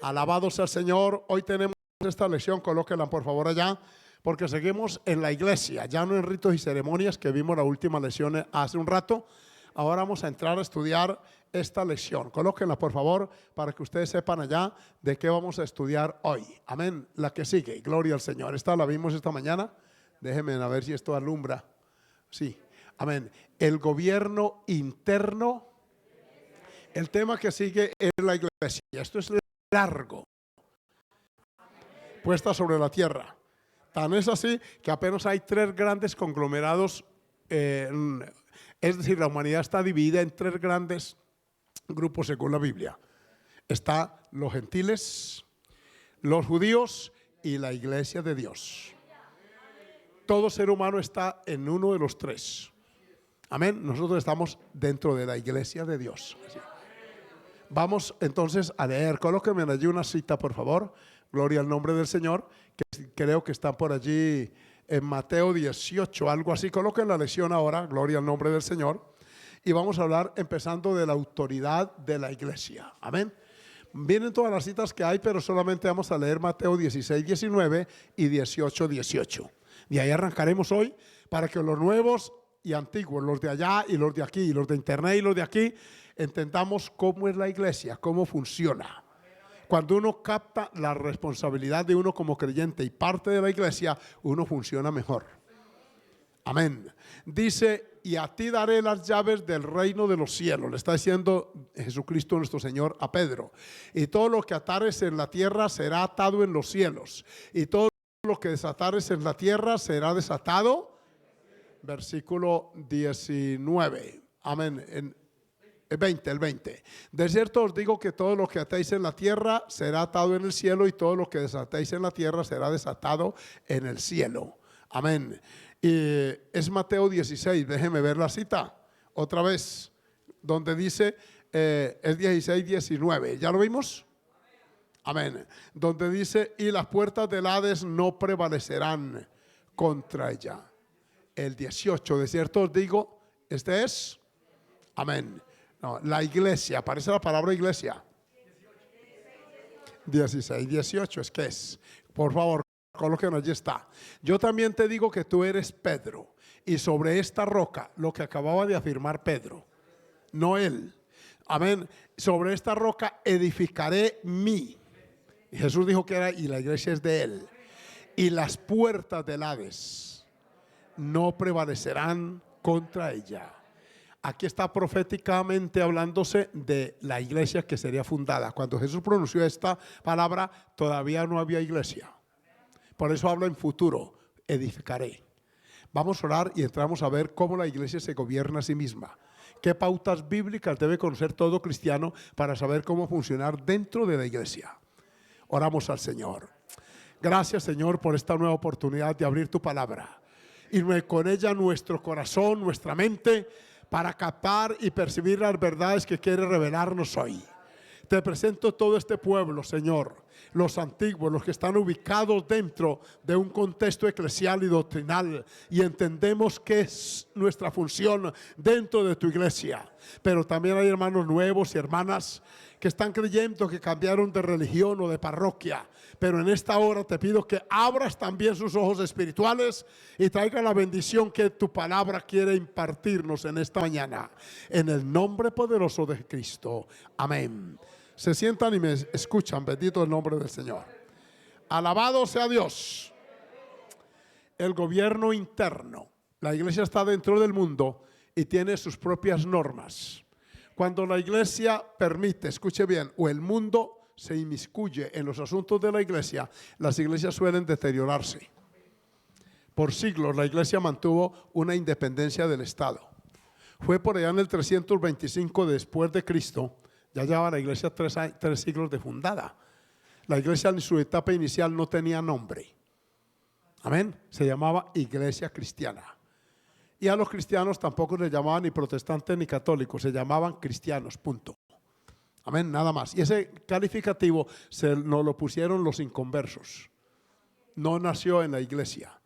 Alabado sea el Señor. Hoy tenemos esta lección, colóquenla por favor allá, porque seguimos en la iglesia, ya no en ritos y ceremonias que vimos la última lección hace un rato. Ahora vamos a entrar a estudiar esta lección. Colóquenla por favor para que ustedes sepan allá de qué vamos a estudiar hoy. Amén. La que sigue, gloria al Señor. Esta la vimos esta mañana. Déjenme a ver si esto alumbra. Sí, amén. El gobierno interno. El tema que sigue es la iglesia. Esto es largo, puesta sobre la tierra. Tan es así que apenas hay 3 grandes conglomerados, es decir, la humanidad está dividida en 3 grandes grupos según la Biblia. Está los gentiles, los judíos y la iglesia de Dios. Todo ser humano está en uno de los 3. Amén. Nosotros estamos dentro de la iglesia de Dios. Así. Vamos entonces a leer. Colóquenme allí una cita, por favor. Gloria al nombre del Señor, que creo que están por allí en Mateo 18, algo así. Coloquen la lección ahora, gloria al nombre del Señor. Y vamos a hablar empezando de la autoridad de la iglesia. Amén. Vienen todas las citas que hay, pero solamente vamos a leer Mateo 16, 19 y 18, 18. Y ahí arrancaremos hoy para que los nuevos y antiguos, los de allá y los de aquí, los de internet y los de aquí, entendamos cómo es la iglesia, cómo funciona. Cuando uno capta la responsabilidad de uno como creyente y parte de la iglesia, uno funciona mejor. Amén. Dice, y a ti daré las llaves del reino de los cielos. Le está diciendo Jesucristo nuestro Señor a Pedro. Y todo lo que atares en la tierra será atado en los cielos. Y todo lo que desatares en la tierra será desatado. Versículo 19. Amén. El 20. De cierto os digo que todo lo que atéis en la tierra será atado en el cielo, y todo lo que desatéis en la tierra será desatado en el cielo. Amén. Y es Mateo 16, déjenme ver la cita otra vez, donde dice, es 16, 19, ¿ya lo vimos? Amén. Donde dice, y las puertas del Hades no prevalecerán contra ella. El 18, de cierto os digo, este es, amén. No, la iglesia, aparece la palabra iglesia. 16, 18 es que es. Por favor, coloquen, allí está. Yo también te digo que tú eres Pedro, y sobre esta roca, lo que acababa de afirmar Pedro, no él. Amén. Sobre esta roca edificaré mi. Jesús dijo que era, y la iglesia es de él. Y las puertas del Hades no prevalecerán contra ella. Aquí está proféticamente hablándose de la iglesia que sería fundada. Cuando Jesús pronunció esta palabra, todavía no había iglesia. Por eso habla en futuro, edificaré. Vamos a orar y entramos a ver cómo la iglesia se gobierna a sí misma. ¿Qué pautas bíblicas debe conocer todo cristiano para saber cómo funcionar dentro de la iglesia? Oramos al Señor. Gracias, Señor, por esta nueva oportunidad de abrir tu palabra. Y con ella nuestro corazón, nuestra mente, para captar y percibir las verdades que quiere revelarnos hoy. Te presento todo este pueblo, Señor, los antiguos, los que están ubicados dentro de un contexto eclesial y doctrinal, y entendemos que es nuestra función dentro de tu iglesia. Pero también hay hermanos nuevos y hermanas que están creyendo que cambiaron de religión o de parroquia, pero en esta hora te pido que abras también sus ojos espirituales y traiga la bendición que tu palabra quiere impartirnos en esta mañana, en el nombre poderoso de Cristo. Amén. Se sientan y me escuchan. Bendito el nombre del Señor. Alabado sea Dios. El gobierno interno. La iglesia está dentro del mundo y tiene sus propias normas. Cuando la iglesia permite, escuche bien, o el mundo se inmiscuye en los asuntos de la iglesia, las iglesias suelen deteriorarse. Por siglos la iglesia mantuvo una independencia del Estado. Fue por allá en el 325 después de Cristo, ya llevaba la iglesia 3 siglos de fundada. La iglesia en su etapa inicial no tenía nombre. Amén. Se llamaba iglesia cristiana. Y a los cristianos tampoco les llamaban ni protestantes ni católicos, se llamaban cristianos, punto. Amén, nada más. Y ese calificativo nos lo pusieron los inconversos. No nació en la iglesia.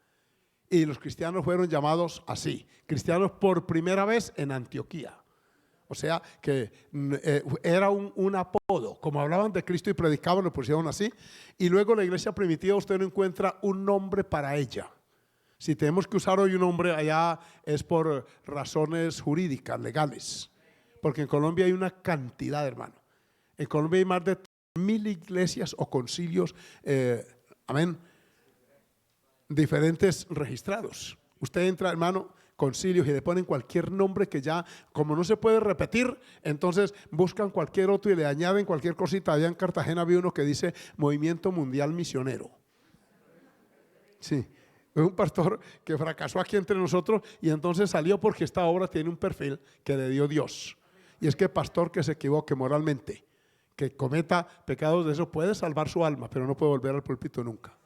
Y los cristianos fueron llamados así, cristianos por primera vez en Antioquía. O sea que era un apodo. Como hablaban de Cristo y predicaban, lo pusieron así. Y luego la iglesia primitiva, usted no encuentra un nombre para ella. Si tenemos que usar hoy un nombre allá es por razones jurídicas, legales. Porque en Colombia hay una cantidad, hermano. En Colombia hay más de 1000 iglesias o concilios, amén, diferentes registrados. Usted entra, hermano, concilios y le ponen cualquier nombre que ya, como no se puede repetir, entonces buscan cualquier otro y le añaden cualquier cosita. Allá en Cartagena había uno que dice Movimiento Mundial Misionero. Sí, es un pastor que fracasó aquí entre nosotros y entonces salió porque esta obra tiene un perfil que le dio Dios. Y es que pastor que se equivoque moralmente, que cometa pecados de eso, puede salvar su alma, pero no puede volver al púlpito nunca,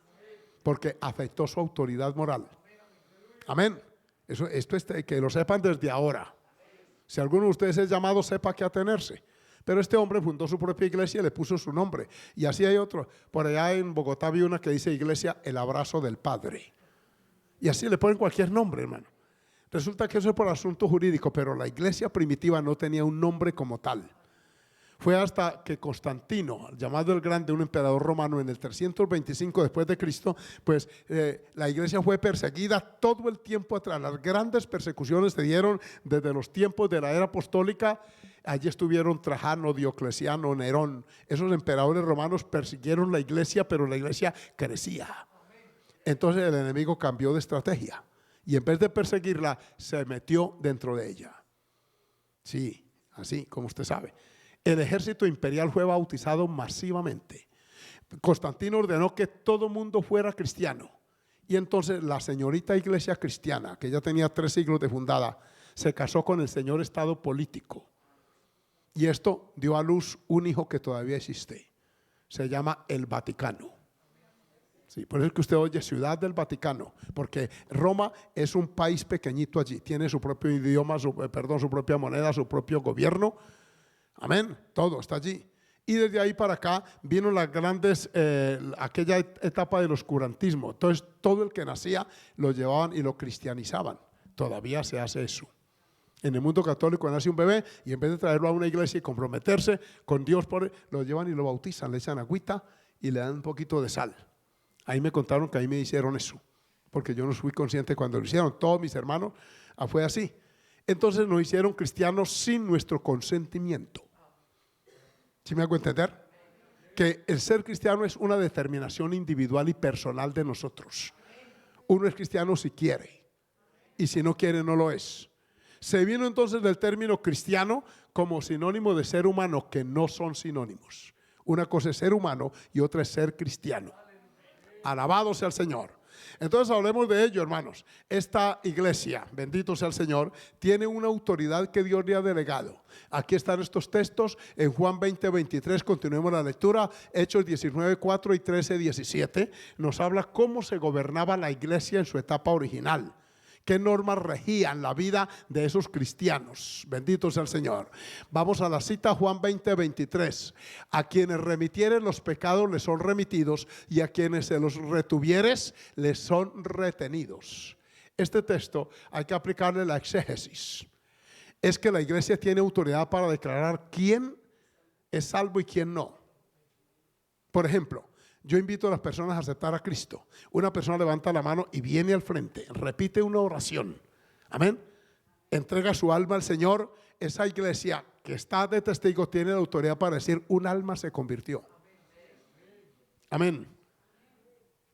porque afectó su autoridad moral. Amén. Esto es que lo sepan desde ahora. Si alguno de ustedes es llamado, sepa qué atenerse. Pero este hombre fundó su propia iglesia y le puso su nombre. Y así hay otro. Por allá en Bogotá vi una que dice Iglesia El Abrazo del Padre. Y así le ponen cualquier nombre, hermano. Resulta que eso es por asunto jurídico, pero la iglesia primitiva no tenía un nombre como tal. Fue hasta que Constantino, llamado el Grande, un emperador romano, en el 325 después de Cristo, pues la iglesia fue perseguida todo el tiempo atrás. Las grandes persecuciones se dieron desde los tiempos de la era apostólica. Allí estuvieron Trajano, Diocleciano, Nerón. Esos emperadores romanos persiguieron la iglesia, pero la iglesia crecía. Entonces el enemigo cambió de estrategia y en vez de perseguirla, se metió dentro de ella. Sí, así como usted sabe. El ejército imperial fue bautizado masivamente. Constantino ordenó que todo mundo fuera cristiano. Y entonces la señorita iglesia cristiana, que ya tenía 3 siglos de fundada, se casó con el señor estado político. Y esto dio a luz un hijo que todavía existe. Se llama el Vaticano. Sí, por eso es que usted oye Ciudad del Vaticano, porque Roma es un país pequeñito allí. Tiene su propio idioma, su propia moneda, su propio gobierno. Amén, todo está allí. Y desde ahí para acá vino las grandes, aquella etapa del oscurantismo. Entonces todo el que nacía lo llevaban y lo cristianizaban. Todavía se hace eso. En el mundo católico nace un bebé y en vez de traerlo a una iglesia y comprometerse con Dios, lo llevan y lo bautizan, le echan agüita y le dan un poquito de sal. Ahí me contaron que ahí me hicieron eso, porque yo no fui consciente cuando lo hicieron. Todos mis hermanos fue así. Entonces nos hicieron cristianos sin nuestro consentimiento. ¿Sí me hago entender? Que el ser cristiano es una determinación individual y personal de nosotros. Uno es cristiano si quiere y si no quiere no lo es. Se vino entonces del término cristiano como sinónimo de ser humano, que no son sinónimos. Una cosa es ser humano y otra es ser cristiano. Alabado sea el Señor. Entonces hablemos de ello, hermanos. Esta iglesia, bendito sea el Señor, tiene una autoridad que Dios le ha delegado. Aquí están estos textos en Juan 20:23, continuemos la lectura. Hechos 19:4 y 13:17 nos habla cómo se gobernaba la iglesia en su etapa original. ¿Qué normas regían la vida de esos cristianos? Bendito sea el Señor. Vamos a la cita, Juan 20:23. A quienes remitieren los pecados les son remitidos, y a quienes se los retuvieres les son retenidos. Este texto hay que aplicarle la exégesis. Es que la iglesia tiene autoridad para declarar quién es salvo y quién no. Por ejemplo, yo invito a las personas a aceptar a Cristo. Una persona levanta la mano y viene al frente, repite una oración. Amén. Entrega su alma al Señor. Esa iglesia que está de testigo tiene la autoridad para decir: un alma se convirtió. Amén.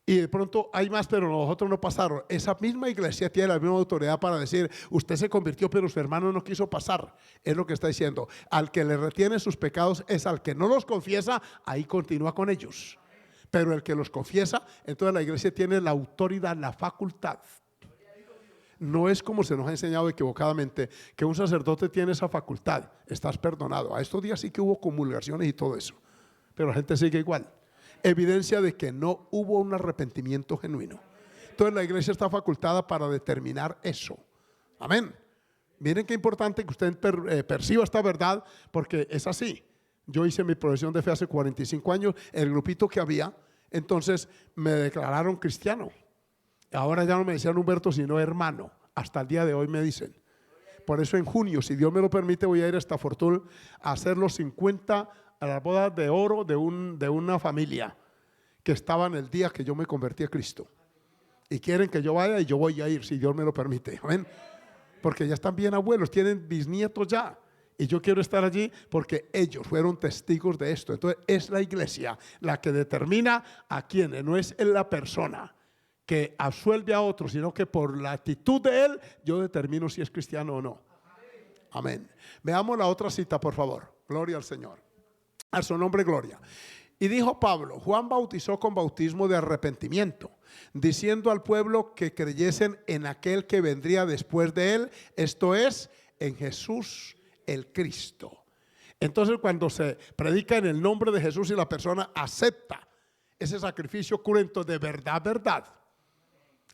Y de pronto hay más, pero nosotros no pasaron. Esa misma iglesia tiene la misma autoridad para decir: usted se convirtió, pero su hermano no quiso pasar. Es lo que está diciendo. Al que le retiene sus pecados es al que no los confiesa, ahí continúa con ellos. Pero el que los confiesa, entonces la iglesia tiene la autoridad, la facultad. No es como se nos ha enseñado equivocadamente que un sacerdote tiene esa facultad. Estás perdonado. A estos días sí que hubo comulgaciones y todo eso, pero la gente sigue igual. Evidencia de que no hubo un arrepentimiento genuino. Entonces la iglesia está facultada para determinar eso. Amén. Miren qué importante que usted perciba esta verdad, porque es así. Yo hice mi profesión de fe hace 45 años, el grupito que había, entonces me declararon cristiano. Ahora ya no me decían Humberto, sino hermano. Hasta el día de hoy me dicen. Por eso en junio, si Dios me lo permite, voy a ir a esta fortuna a hacer los 50 a las bodas de oro de una familia que estaba en el día que yo me convertí a Cristo. Y quieren que yo vaya y yo voy a ir, si Dios me lo permite. Amén. Porque ya están bien abuelos, tienen bisnietos ya. Y yo quiero estar allí porque ellos fueron testigos de esto. Entonces es la iglesia la que determina a quién. No es la persona que absuelve a otros, sino que por la actitud de él yo determino si es cristiano o no. Amén. Veamos la otra cita, por favor. Gloria al Señor. A su nombre, gloria. Y dijo Pablo: Juan bautizó con bautismo de arrepentimiento, diciendo al pueblo que creyesen en aquel que vendría después de él, esto es, en Jesús el Cristo. Entonces, cuando se predica en el nombre de Jesús y la persona acepta ese sacrificio cruento de verdad, verdad.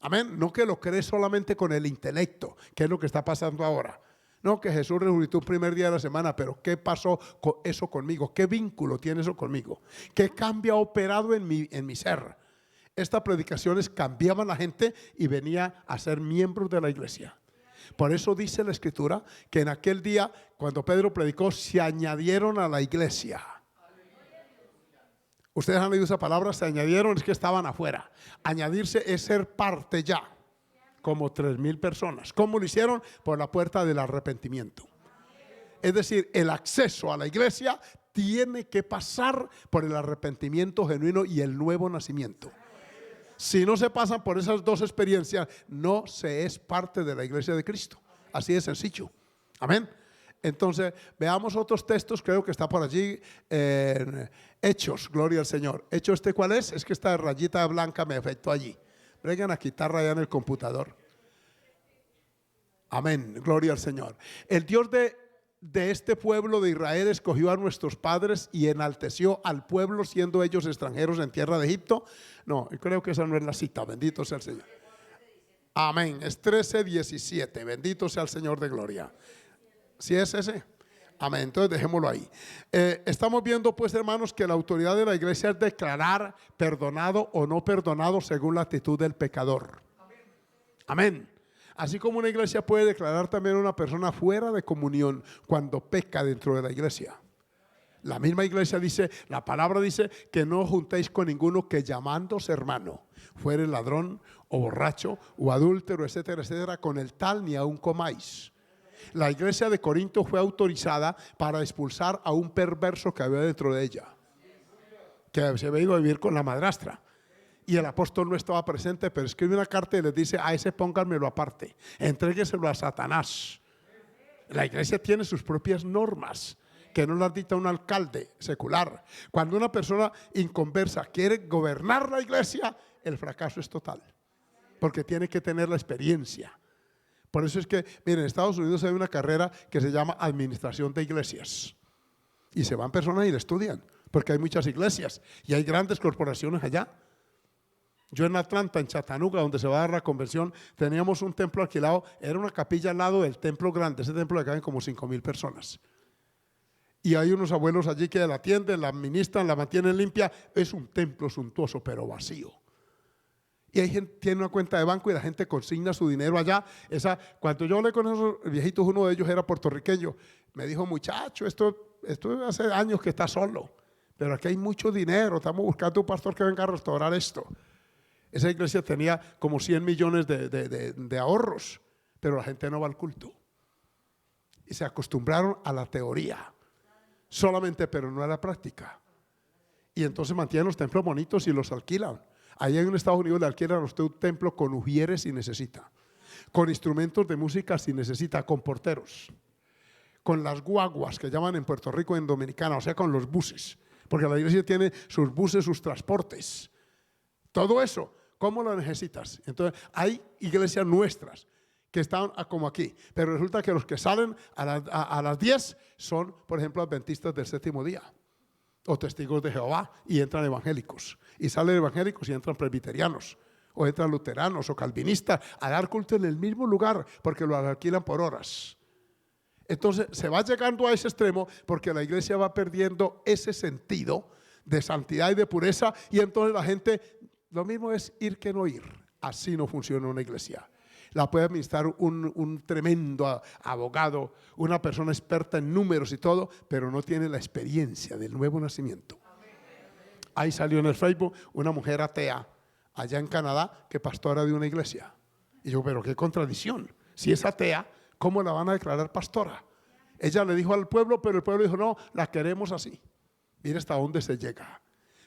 Amén. No que lo cree solamente con el intelecto, que es lo que está pasando ahora. No, que Jesús resucitó el primer día de la semana, pero ¿qué pasó con eso conmigo? ¿Qué vínculo tiene eso conmigo? ¿Qué cambio ha operado en mi ser? Estas predicaciones cambiaban a la gente y venía a ser miembros de la iglesia. Por eso dice la Escritura que en aquel día, cuando Pedro predicó, se añadieron a la iglesia. Ustedes han leído esa palabra, se añadieron, es que estaban afuera. Añadirse es ser parte ya. Como 3,000 personas. ¿Cómo lo hicieron? Por la puerta del arrepentimiento. Es decir, el acceso a la iglesia tiene que pasar por el arrepentimiento genuino y el nuevo nacimiento. Si no se pasan por esas dos experiencias, no se es parte de la iglesia de Cristo. Así de sencillo. Amén. Entonces, veamos otros textos, creo que está por allí, Hechos, gloria al Señor. Hechos, ¿cuál es? Es que esta rayita blanca me afectó allí. Vengan a quitar allá en el computador. Amén, gloria al Señor. El Dios de este pueblo de Israel escogió a nuestros padres y enalteció al pueblo siendo ellos extranjeros en tierra de Egipto. No, creo que esa no es la cita, bendito sea el Señor. Amén, es 13:17, bendito sea el Señor de gloria. ¿Sí es ese? Amén, entonces dejémoslo ahí. Estamos viendo pues, hermanos, que la autoridad de la iglesia es declarar perdonado o no perdonado según la actitud del pecador. Amén. Así como una iglesia puede declarar también a una persona fuera de comunión cuando peca dentro de la iglesia. La misma iglesia dice, la palabra dice que no os juntéis con ninguno que llamándose hermano fuere ladrón o borracho o adúltero, etcétera, etcétera, con el tal ni aun comáis. La iglesia de Corinto fue autorizada para expulsar a un perverso que había dentro de ella, que se había ido a vivir con la madrastra. Y el apóstol no estaba presente, pero escribe una carta y les dice: a ese pónganmelo aparte, entrégueselo a Satanás. La iglesia tiene sus propias normas que no las dicta un alcalde secular. Cuando una persona inconversa quiere gobernar la iglesia, el fracaso es total, porque tiene que tener la experiencia. Por eso es que, miren, en Estados Unidos hay una carrera que se llama Administración de Iglesias. Y se van personas y la estudian, porque hay muchas iglesias y hay grandes corporaciones allá. Yo en Atlanta, en Chattanooga, donde se va a dar la convención, teníamos un templo alquilado. Era una capilla al lado del templo grande. Ese templo le caben como 5,000 personas. Y hay unos abuelos allí que la atienden, la administran, la mantienen limpia. Es un templo suntuoso, pero vacío. Y hay gente que tiene una cuenta de banco y la gente consigna su dinero allá. Cuando yo hablé con esos viejitos, uno de ellos era puertorriqueño. Me dijo: muchacho, esto hace años que está solo, pero aquí hay mucho dinero. Estamos buscando un pastor que venga a restaurar esto. Esa iglesia tenía como 100 millones de ahorros, pero la gente no va al culto. Y se acostumbraron a la teoría solamente, pero no a la práctica. Y entonces mantienen los templos bonitos y los alquilan. Allá en Estados Unidos le alquilan a usted un templo con ujieres si necesita, con instrumentos de música si necesita, con porteros, con las guaguas que llaman en Puerto Rico, en Dominicana, o sea, con los buses, porque la iglesia tiene sus buses, sus transportes. Todo eso, ¿cómo lo necesitas? Entonces, hay iglesias nuestras que están como aquí, pero resulta que los que salen a las 10 son, por ejemplo, adventistas del séptimo día, o testigos de Jehová, y entran evangélicos, y salen evangélicos y entran presbiterianos, o entran luteranos o calvinistas a dar culto en el mismo lugar, porque lo alquilan por horas. Entonces se va llegando a ese extremo porque la iglesia va perdiendo ese sentido de santidad y de pureza, y entonces la gente, lo mismo es ir que no ir. Así no funciona una iglesia. La puede administrar un tremendo abogado, una persona experta en números y todo, pero no tiene la experiencia del nuevo nacimiento. Ahí salió en el Facebook una mujer atea allá en Canadá que pastora de una iglesia. Y yo, pero qué contradicción. Si es atea, ¿cómo la van a declarar pastora? Ella le dijo al pueblo, pero el pueblo dijo, no, la queremos así. Mira hasta dónde se llega.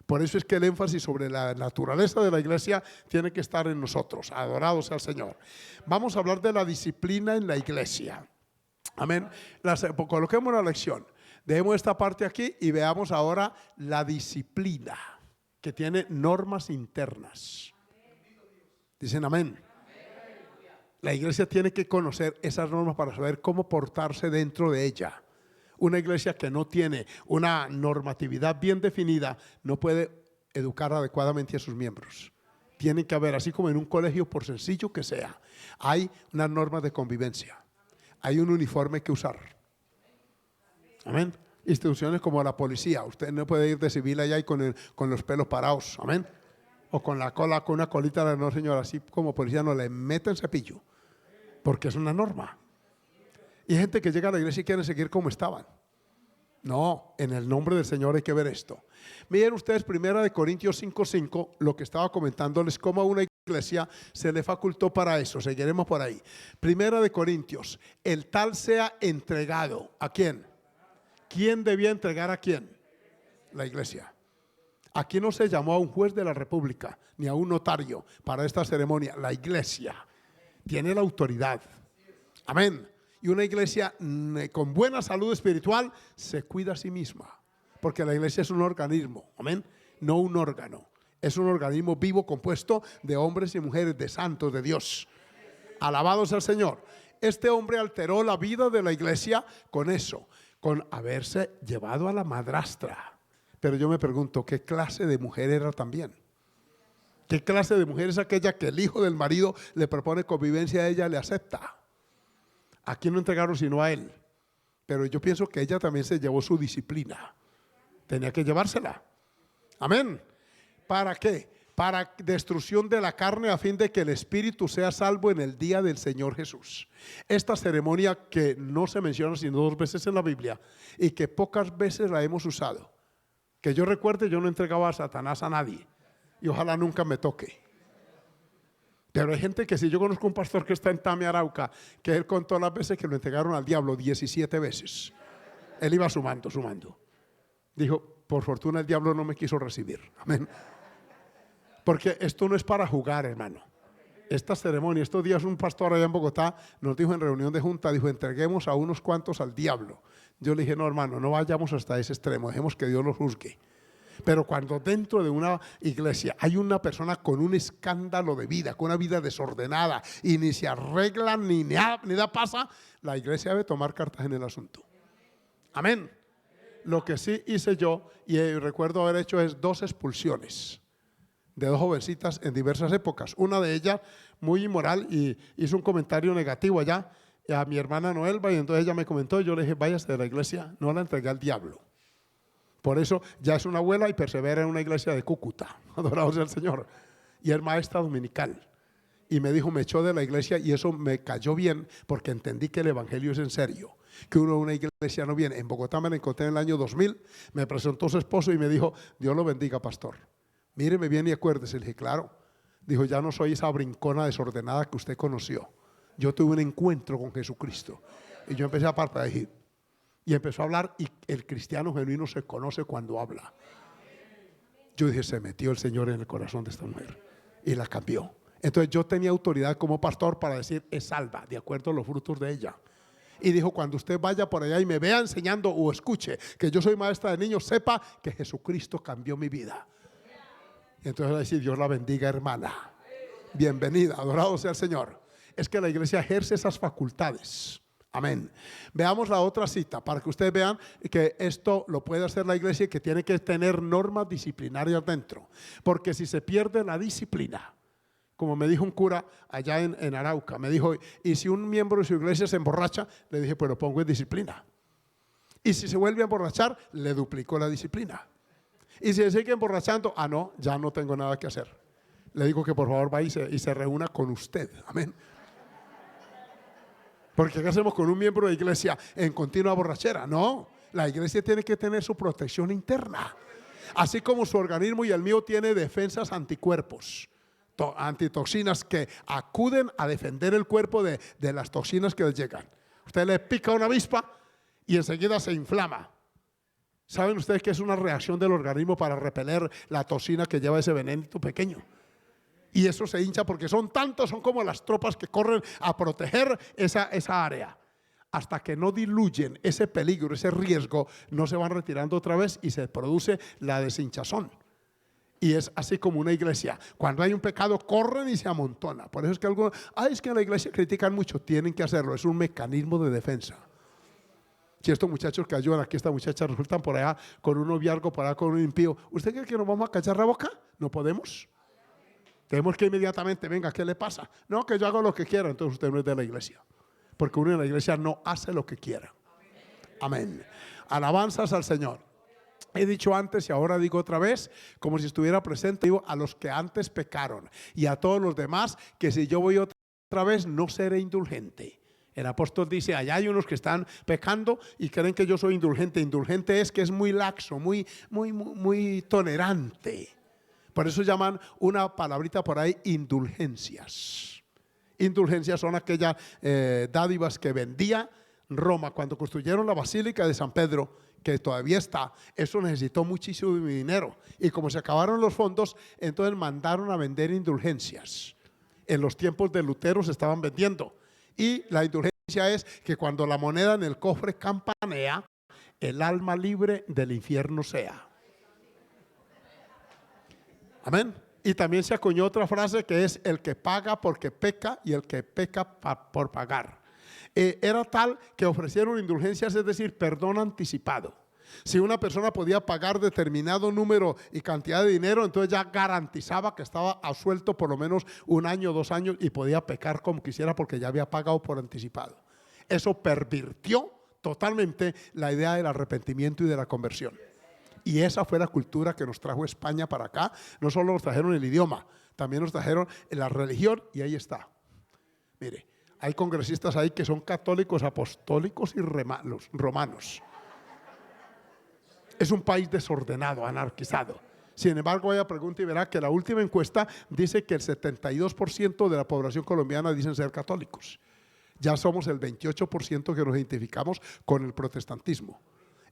Por eso es que el énfasis sobre la naturaleza de la iglesia tiene que estar en nosotros. Adorado sea el Señor. Vamos a hablar de la disciplina en la iglesia. Amén. Coloquemos la lección. Dejemos esta parte aquí y veamos ahora la disciplina que tiene normas internas. Dicen amén. La iglesia tiene que conocer esas normas para saber cómo portarse dentro de ella. Una iglesia que no tiene una normatividad bien definida no puede educar adecuadamente a sus miembros. Tienen que haber, así como en un colegio, por sencillo que sea, hay unas normas de convivencia. Hay un uniforme que usar. Amén. Instituciones como la policía. Usted no puede ir de civil allá y con los pelos parados. Amén. O con la cola, con una colita. No, señor, así como policía no le meten cepillo. Porque es una norma. Y hay gente que llega a la iglesia y quiere seguir como estaban. No, en el nombre del Señor hay que ver esto. Miren ustedes 1 Corintios 5:5, lo que estaba comentándoles, cómo a una iglesia se le facultó para eso. Seguiremos por ahí. 1 Corintios, el tal sea entregado. ¿A quién? ¿Quién debía entregar a quién? La iglesia. Aquí no se llamó a un juez de la república, ni a un notario para esta ceremonia. La iglesia tiene la autoridad. Amén. Y una iglesia con buena salud espiritual se cuida a sí misma. Porque la iglesia es un organismo. Amén. No un órgano. Es un organismo vivo compuesto de hombres y mujeres, de santos de Dios. Alabado sea el Señor. Este hombre alteró la vida de la iglesia con eso, con haberse llevado a la madrastra. Pero yo me pregunto, ¿qué clase de mujer era también? ¿Qué clase de mujer es aquella que el hijo del marido le propone convivencia a ella, le acepta? Aquí no entregaron sino a él. Pero yo pienso que ella también se llevó su disciplina. Tenía que llevársela. Amén. ¿Para qué? Para destrucción de la carne, a fin de que el espíritu sea salvo en el día del Señor Jesús. Esta ceremonia que no se menciona sino 2 veces en la Biblia y que pocas veces la hemos usado. Que yo recuerde, yo no entregaba a Satanás a nadie y ojalá nunca me toque. Pero hay gente que, si yo conozco un pastor que está en Tame, Arauca, que él contó las veces que lo entregaron al diablo, 17 veces. Él iba sumando. Dijo, por fortuna el diablo no me quiso recibir. Amén. Porque esto no es para jugar, hermano. Esta ceremonia, estos días un pastor allá en Bogotá nos dijo en reunión de junta, dijo, entreguemos a unos cuantos al diablo. Yo le dije, no, hermano, no vayamos hasta ese extremo, dejemos que Dios los juzgue. Pero cuando dentro de una iglesia hay una persona con un escándalo de vida, con una vida desordenada y ni se arregla ni nada pasa, la iglesia debe tomar cartas en el asunto. Amén. Lo que sí hice yo, y recuerdo haber hecho, es 2 expulsiones de 2 jovencitas en diversas épocas. Una de ellas muy inmoral y hizo un comentario negativo allá a mi hermana Noelba, y entonces ella me comentó, yo le dije, váyase de la iglesia, no la entregué al diablo. Por eso ya es una abuela y persevera en una iglesia de Cúcuta, adorado sea el Señor, y es maestra dominical. Y me dijo, me echó de la iglesia, y eso me cayó bien porque entendí que el evangelio es en serio, que uno a una iglesia no viene. En Bogotá me la encontré en el año 2000, me presentó su esposo y me dijo, Dios lo bendiga, pastor. Míreme bien y acuérdese. Le dije, claro. Dijo, ya no soy esa brincona desordenada que usted conoció. Yo tuve un encuentro con Jesucristo. Y yo empecé a parpadear. Y empezó a hablar, y el cristiano genuino se conoce cuando habla. Yo dije, se metió el Señor en el corazón de esta mujer y la cambió. Entonces yo tenía autoridad como pastor para decir, es salva, de acuerdo a los frutos de ella. Y dijo, cuando usted vaya por allá y me vea enseñando o escuche que yo soy maestra de niños, sepa que Jesucristo cambió mi vida. Entonces va a decir, Dios la bendiga, hermana. Bienvenida, adorado sea el Señor. Es que la iglesia ejerce esas facultades. Amén. Veamos la otra cita para que ustedes vean que esto lo puede hacer la iglesia y que tiene que tener normas disciplinarias dentro. Porque si se pierde la disciplina, como me dijo un cura allá en Arauca, me dijo, y si un miembro de su iglesia se emborracha, le dije, pues lo pongo en disciplina. Y si se vuelve a emborrachar, le duplico la disciplina. Y si se sigue emborrachando, no, ya no tengo nada que hacer. Le digo que por favor vaya y se reúna con usted. Amén. Porque ¿qué hacemos con un miembro de iglesia en continua borrachera? No, la iglesia tiene que tener su protección interna. Así como su organismo y el mío tiene defensas anticuerpos, antitoxinas que acuden a defender el cuerpo de las toxinas que les llegan. Usted le pica una avispa y enseguida se inflama. ¿Saben ustedes que es una reacción del organismo para repeler la toxina que lleva ese venenito pequeño? Y eso se hincha porque son tantos, son como las tropas que corren a proteger esa área. Hasta que no diluyen ese peligro, ese riesgo, no se van retirando otra vez y se produce la deshinchazón. Y es así como una iglesia. Cuando hay un pecado, corren y se amontona. Por eso es que algunos, es que en la iglesia critican mucho. Tienen que hacerlo, es un mecanismo de defensa. Si estos muchachos que ayudan aquí, esta muchacha, resultan por allá con un noviazgo, por allá con un impío, ¿usted cree que nos vamos a callar la boca? No podemos. Tenemos que inmediatamente, venga, ¿qué le pasa? No, que yo hago lo que quiera. Entonces usted no es de la iglesia. Porque uno en la iglesia no hace lo que quiera. Amén. Alabanzas al Señor. He dicho antes y ahora digo otra vez, como si estuviera presente, digo a los que antes pecaron y a todos los demás, que si yo voy otra vez no seré indulgente. El apóstol dice, allá hay unos que están pecando y creen que yo soy indulgente. Indulgente es que es muy laxo, muy tolerante. Por eso llaman una palabrita por ahí indulgencias. Indulgencias son aquellas dádivas que vendía Roma cuando construyeron la Basílica de San Pedro, que todavía está. Eso necesitó muchísimo dinero y como se acabaron los fondos, entonces mandaron a vender indulgencias. En los tiempos de Lutero se estaban vendiendo y la indulgencia es que cuando la moneda en el cofre campanea, el alma libre del infierno sea. Amén. Y también se acuñó otra frase que es el que paga porque peca y el que peca por pagar. Era tal que ofrecieron indulgencias, es decir, perdón anticipado. Si una persona podía pagar determinado número y cantidad de dinero, entonces ya garantizaba que estaba absuelto por lo menos 1 año, 2 años y podía pecar como quisiera porque ya había pagado por anticipado. Eso pervirtió totalmente la idea del arrepentimiento y de la conversión. Y esa fue la cultura que nos trajo España para acá. No solo nos trajeron el idioma, también nos trajeron la religión y ahí está. Mire, hay congresistas ahí que son católicos, apostólicos y romanos. Es un país desordenado, anarquizado. Sin embargo, vaya pregunta y verá que la última encuesta dice que el 72% de la población colombiana dicen ser católicos. Ya somos el 28% que nos identificamos con el protestantismo.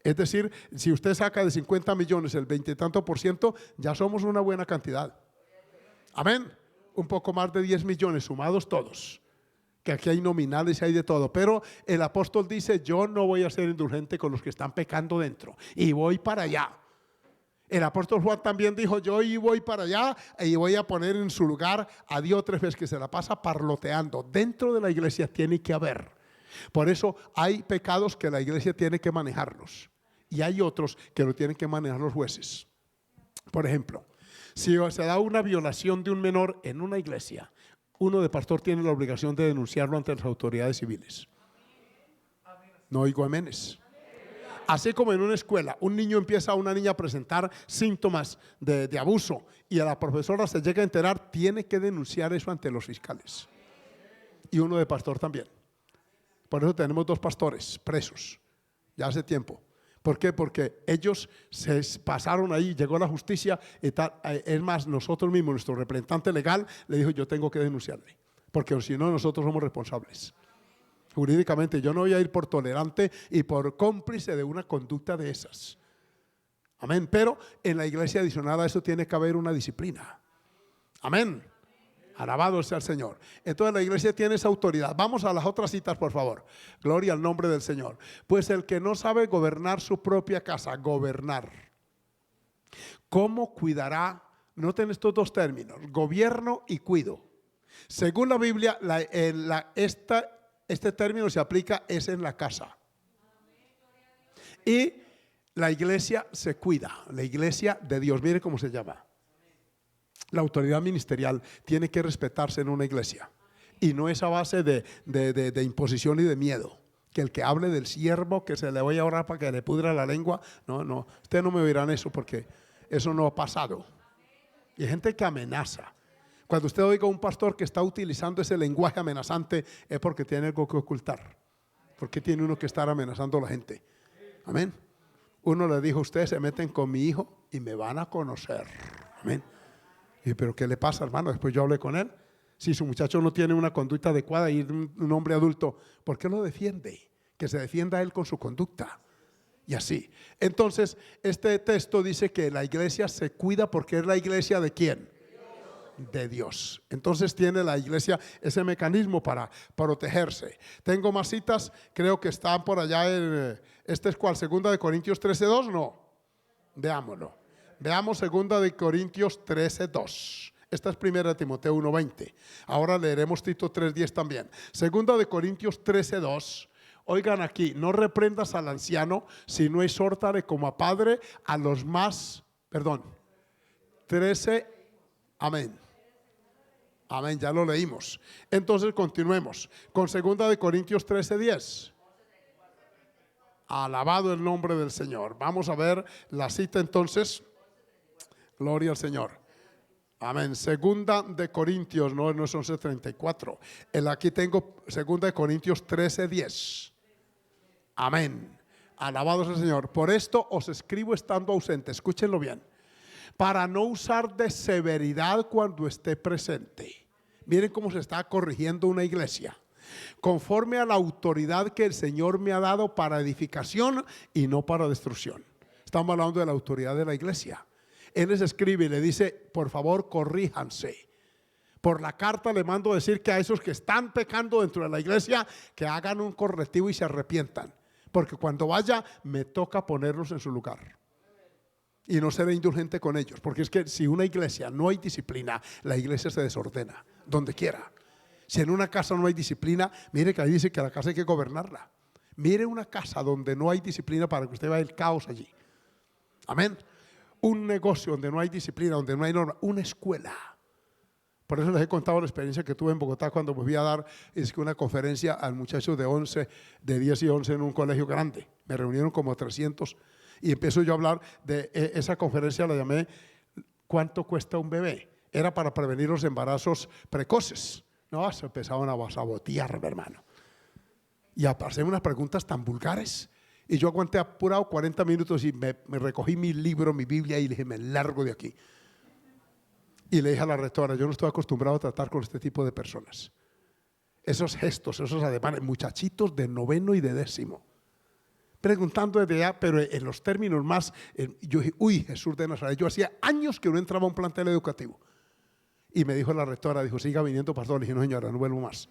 Es decir, si usted saca de 50 millones el 20 y tanto por ciento, ya somos una buena cantidad. Amén. Un poco más de 10 millones sumados todos. Que aquí hay nominales y hay de todo. Pero el apóstol dice, yo no voy a ser indulgente con los que están pecando dentro. Y voy para allá. El apóstol Juan también dijo, yo voy para allá y voy a poner en su lugar a Diótrefes que se la pasa parloteando. Dentro de la iglesia tiene que haber. Por eso hay pecados que la iglesia tiene que manejarlos y hay otros que lo tienen que manejar los jueces. Por ejemplo, si se da una violación de un menor en una iglesia, uno de pastor tiene la obligación de denunciarlo ante las autoridades civiles. No oigo aménes. Así como en una escuela, un niño empieza a una niña a presentar síntomas de abuso y a la profesora se llega a enterar, tiene que denunciar eso ante los fiscales. Y uno de pastor también. Por eso tenemos 2 pastores presos, ya hace tiempo. ¿Por qué? Porque ellos se pasaron ahí, llegó la justicia y tal. Es más, nosotros mismos, nuestro representante legal, le dijo, yo tengo que denunciarle, porque si no, nosotros somos responsables. Jurídicamente, yo no voy a ir por tolerante y por cómplice de una conducta de esas. Amén. Pero en la iglesia adicional a eso tiene que haber una disciplina. Amén. Alabado sea el Señor. Entonces la iglesia tiene esa autoridad. Vamos a las otras citas, por favor. Gloria al nombre del Señor. Pues el que no sabe gobernar su propia casa, gobernar. ¿Cómo cuidará? Noten estos 2 términos, gobierno y cuido. Según la Biblia, este término se aplica es en la casa. Y la iglesia se cuida, la iglesia de Dios. Mire cómo se llama. La autoridad ministerial tiene que respetarse en una iglesia y no es a base de imposición y de miedo. Que el que hable del siervo, que se le vaya a orar para que le pudra la lengua, no, ustedes no me oirán eso porque eso no ha pasado. Y hay gente que amenaza. Cuando usted oiga a un pastor que está utilizando ese lenguaje amenazante, es porque tiene algo que ocultar. Porque tiene uno que estar amenazando a la gente. Amén. Uno le dijo: ustedes se meten con mi hijo y me van a conocer. Amén. Y pero ¿qué le pasa, hermano? Después yo hablé con él. Si su muchacho no tiene una conducta adecuada y es un hombre adulto, ¿por qué lo defiende? Que se defienda él con su conducta. Y así. Entonces, este texto dice que la iglesia se cuida porque es la iglesia ¿de quién? De Dios. Entonces tiene la iglesia ese mecanismo para protegerse. Tengo más citas, creo que están por allá este es cuál, 2 Corintios 13:2, no. Veámoslo. Veamos 2 Corintios 13:2. Esta es 1 Timoteo 1:20. Ahora leeremos Tito 3:10 también. 2 Corintios 13:2. Oigan aquí: no reprendas al anciano, sino exhórtale como a padre a los más, 13, amén. Amén, ya lo leímos. Entonces continuemos con 2 Corintios 13:10. Alabado el nombre del Señor. Vamos a ver la cita entonces. Gloria al Señor. Amén. 2 Corintios, no es 11:34. Aquí tengo 2 Corintios 13:10. Amén. Alabado sea el Señor. Por esto os escribo estando ausente. Escúchenlo bien. Para no usar de severidad cuando esté presente. Miren cómo se está corrigiendo una iglesia. Conforme a la autoridad que el Señor me ha dado para edificación y no para destrucción. Estamos hablando de la autoridad de la iglesia. Él les escribe y le dice: por favor, corríjanse. Por la carta le mando decir que a esos que están pecando dentro de la iglesia, que hagan un correctivo y se arrepientan. Porque cuando vaya, me toca ponerlos en su lugar. Y no seré indulgente con ellos. Porque es que si una iglesia no hay disciplina, la iglesia se desordena, donde quiera. Si en una casa no hay disciplina, mire que ahí dice que la casa hay que gobernarla. Mire una casa donde no hay disciplina para que usted vea el caos allí. Amén. Un negocio donde no hay disciplina, donde no hay norma. Una escuela. Por eso les he contado la experiencia que tuve en Bogotá cuando me fui a dar una conferencia al muchacho de 10 y 11 en un colegio grande. Me reunieron como 300 y empiezo yo a hablar de esa conferencia, la llamé ¿cuánto cuesta un bebé? Era para prevenir los embarazos precoces. No, se empezaban a sabotear, hermano. Y a hacer unas preguntas tan vulgares. Y yo aguanté apurado 40 minutos y me recogí mi libro, mi Biblia y le dije: me largo de aquí. Y le dije a la rectora: yo no estoy acostumbrado a tratar con este tipo de personas. Esos gestos, esos ademanes, muchachitos de 9º y de 10º. Preguntando desde allá, pero en los términos más, yo dije: uy, Jesús de Nazaret. Yo hacía años que no entraba a un plantel educativo. Y me dijo la rectora, dijo: siga viniendo, pastor. Le dije: no, señora, no vuelvo más.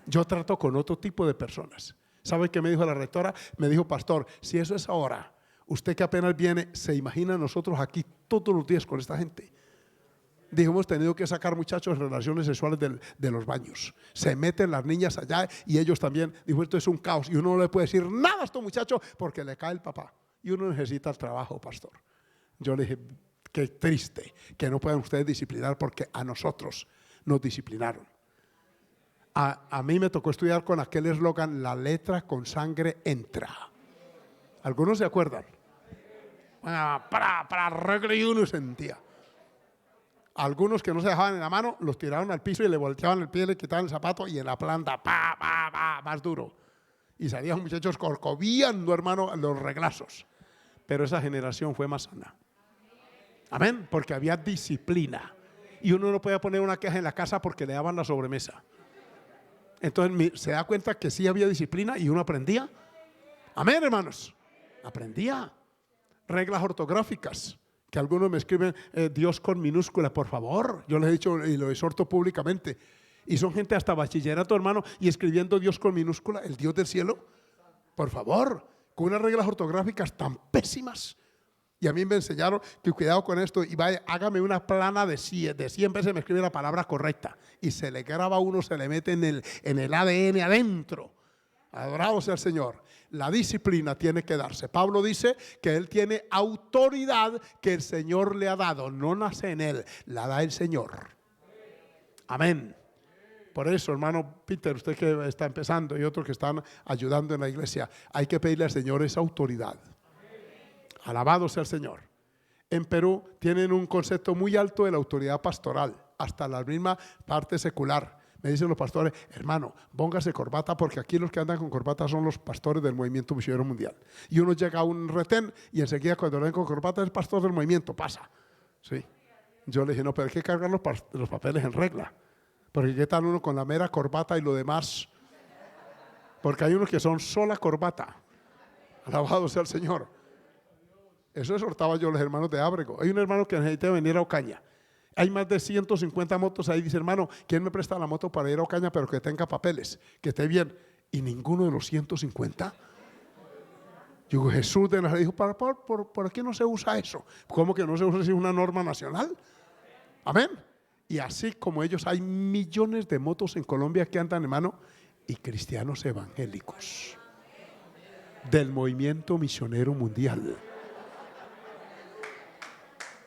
Yo trato con otro tipo de personas. ¿Sabe qué me dijo la rectora? Me dijo: pastor, si eso es ahora, usted que apenas viene, ¿se imagina nosotros aquí todos los días con esta gente? Dijo: hemos tenido que sacar muchachos relaciones sexuales de los baños. Se meten las niñas allá y ellos también. Dijo: esto es un caos y uno no le puede decir nada a estos muchachos porque le cae el papá. Y uno necesita el trabajo, pastor. Yo le dije: qué triste que no puedan ustedes disciplinar, porque a nosotros nos disciplinaron. A mí me tocó estudiar con aquel eslogan: la letra con sangre entra. ¿Algunos se acuerdan? Para regla y uno sentía. Algunos que no se dejaban en la mano, los tiraron al piso y le volteaban el pie, le quitaban el zapato y en la planta, más duro. Y salían muchachos corcoviando, hermano, los reglazos. Pero esa generación fue más sana. Amén, porque había disciplina. Y uno no podía poner una queja en la casa porque le daban la sobremesa. Entonces se da cuenta que sí había disciplina y uno aprendía. Amén, hermanos. Aprendía. Reglas ortográficas. Que algunos me escriben Dios con minúscula, por favor. Yo les he dicho y lo exhorto públicamente. Y son gente hasta bachillerato, hermano, y escribiendo Dios con minúscula, el Dios del cielo. Por favor, con unas reglas ortográficas tan pésimas. Y a mí me enseñaron que cuidado con esto. Y vaya, hágame una plana de 100 veces me escribe la palabra correcta. Y se le graba a uno, se le mete en el ADN adentro. Adorado sea el Señor. La disciplina tiene que darse. Pablo dice que él tiene autoridad que el Señor le ha dado. No nace en él, la da el Señor. Amén. Por eso, hermano Peter, usted que está empezando y otros que están ayudando en la iglesia, hay que pedirle al Señor esa autoridad. Alabado sea el Señor. En Perú tienen un concepto muy alto de la autoridad pastoral. hasta la misma parte secular. Me dicen los pastores, hermano, póngase corbata, porque aquí los que andan con corbata son los pastores del movimiento misionero mundial. Y uno llega a un retén y enseguida cuando lo ven con corbata es pastor del movimiento, pasa. ¿Sí? Yo le dije, no, pero hay que cargar los papeles en regla. Porque qué tal uno con la mera corbata y lo demás. Porque hay unos que son sola corbata. Alabado sea el Señor. Eso exhortaba yo a los hermanos de Ábrego. Hay un hermano que necesita venir a Ocaña. Hay más de 150 motos ahí. Dice, hermano, ¿quién me presta la moto para ir a Ocaña, pero que tenga papeles, que esté bien? Y ninguno de los 150. Yo digo, Jesús de Nazaret dijo, ¿por qué no se usa eso? ¿Cómo que no se usa si es una norma nacional? Amén. Y así como ellos, hay millones de motos en Colombia que andan, hermano, y cristianos evangélicos del movimiento misionero mundial.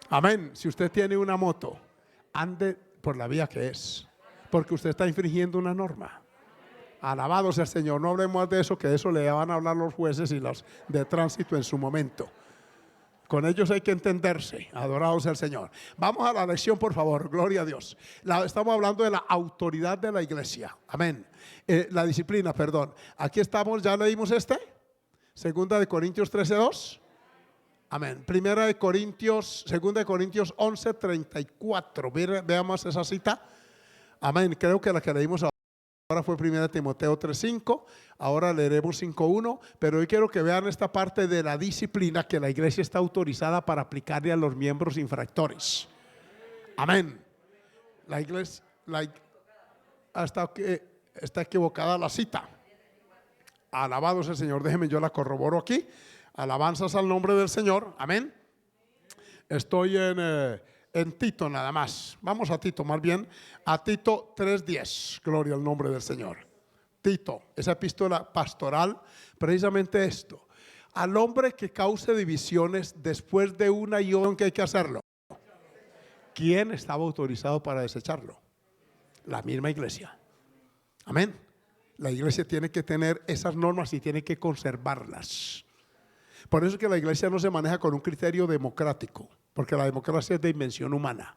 Amén. Si usted tiene una moto, ande por la vía que es, porque usted está infringiendo una norma. Alabado sea el Señor. No hablemos de eso, que de eso le van a hablar los jueces y los de tránsito en su momento. Con ellos hay que entenderse. Adorado sea el Señor. Vamos a la lección, por favor. Gloria a Dios. Estamos hablando de la autoridad de la iglesia. Amén. La disciplina, perdón. Aquí estamos, ya leímos Segunda de Corintios 13:2. Amén. Segunda de Corintios 11:34. Veamos esa cita. Amén. Creo que la que leímos ahora fue 1 Timoteo 3:5. Ahora leeremos 5:1. Pero hoy quiero que vean esta parte de la disciplina que la iglesia está autorizada para aplicarle a los miembros infractores. Amén. La iglesia está equivocada la cita. Alabado sea el Señor. Déjeme, yo la corroboro aquí. Alabanzas al nombre del Señor. Amén. Estoy en Tito nada más. Vamos a Tito, más bien a Tito 3:10. Gloria al nombre del Señor. Tito, esa epístola pastoral, precisamente esto. Al hombre que cause divisiones después de una y otra, que hay que hacerlo. ¿Quién estaba autorizado para desecharlo? La misma iglesia. Amén. La iglesia tiene que tener esas normas y tiene que conservarlas. Por eso es que la iglesia no se maneja con un criterio democrático, porque la democracia es de invención humana.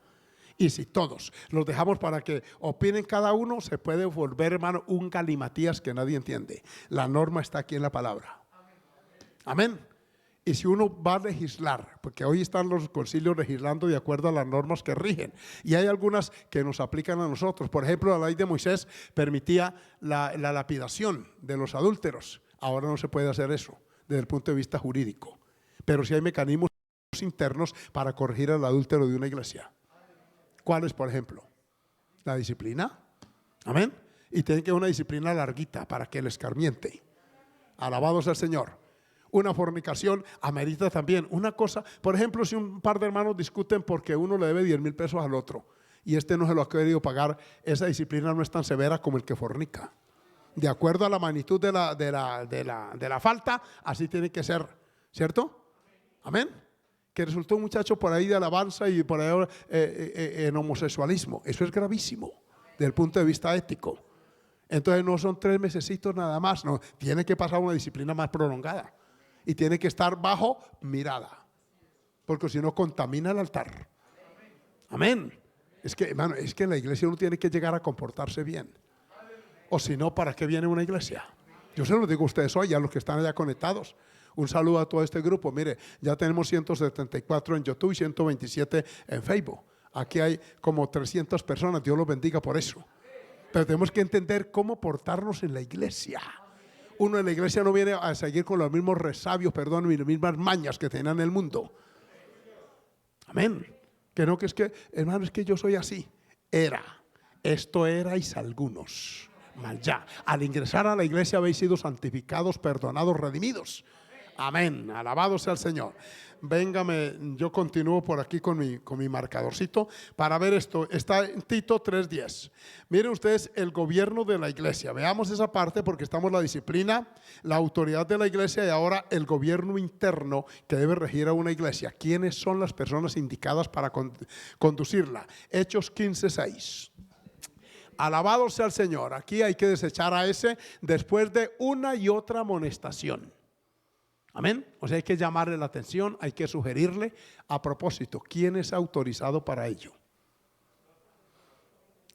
Y si todos los dejamos para que opinen cada uno, se puede volver, hermano, un galimatías que nadie entiende. La norma está aquí en la palabra. Amén. Y si uno va a legislar, porque hoy están los concilios legislando de acuerdo a las normas que rigen, y hay algunas que nos aplican a nosotros. Por ejemplo, la ley de Moisés permitía la lapidación de los adúlteros. Ahora no se puede hacer eso desde el punto de vista jurídico, pero sí hay mecanismos internos para corregir al adúltero de una iglesia. ¿Cuáles, por ejemplo? La disciplina. Amén. Y tiene que haber una disciplina larguita para que el escarmiente. Alabado sea el Señor. Una fornicación amerita también una cosa. Por ejemplo, si un par de hermanos discuten porque uno le debe 10,000 pesos al otro y este no se lo ha querido pagar, esa disciplina no es tan severa como el que fornica. De acuerdo a la magnitud de la falta, así tiene que ser, ¿cierto? Amén. Que resultó un muchacho por ahí de alabanza y por ahí en homosexualismo. Eso es gravísimo desde el punto de vista ético. Entonces no son 3 mesecitos nada más, no, tiene que pasar una disciplina más prolongada y tiene que estar bajo mirada, porque si no contamina el altar. Amén. Es que, hermano, es que en la iglesia uno tiene que llegar a comportarse bien. O si no, ¿para qué viene una iglesia? Yo se lo digo a ustedes hoy, a los que están allá conectados. Un saludo a todo este grupo. Mire, ya tenemos 174 en YouTube y 127 en Facebook. Aquí hay como 300 personas. Dios los bendiga por eso. Pero tenemos que entender cómo portarnos en la iglesia. Uno en la iglesia no viene a seguir con los mismos resabios, perdón, y las mismas mañas que tenían en el mundo. Amén. Que no, que es que, hermano, es que yo soy así. Esto erais algunos. Mal ya. Al ingresar a la iglesia habéis sido santificados, perdonados, redimidos. Amén. Alabado sea el Señor. Véngame, yo continúo por aquí con mi marcadorcito para ver esto. Está en Tito 3:10. Miren ustedes el gobierno de la iglesia. Veamos esa parte porque estamos en la disciplina, la autoridad de la iglesia y ahora el gobierno interno que debe regir a una iglesia. ¿Quiénes son las personas indicadas para conducirla? Hechos 15:6. Alabado sea el Señor. Aquí hay que desechar a ese después de una y otra amonestación. Amén. O sea, hay que llamarle la atención, hay que sugerirle. A propósito, ¿quién es autorizado para ello?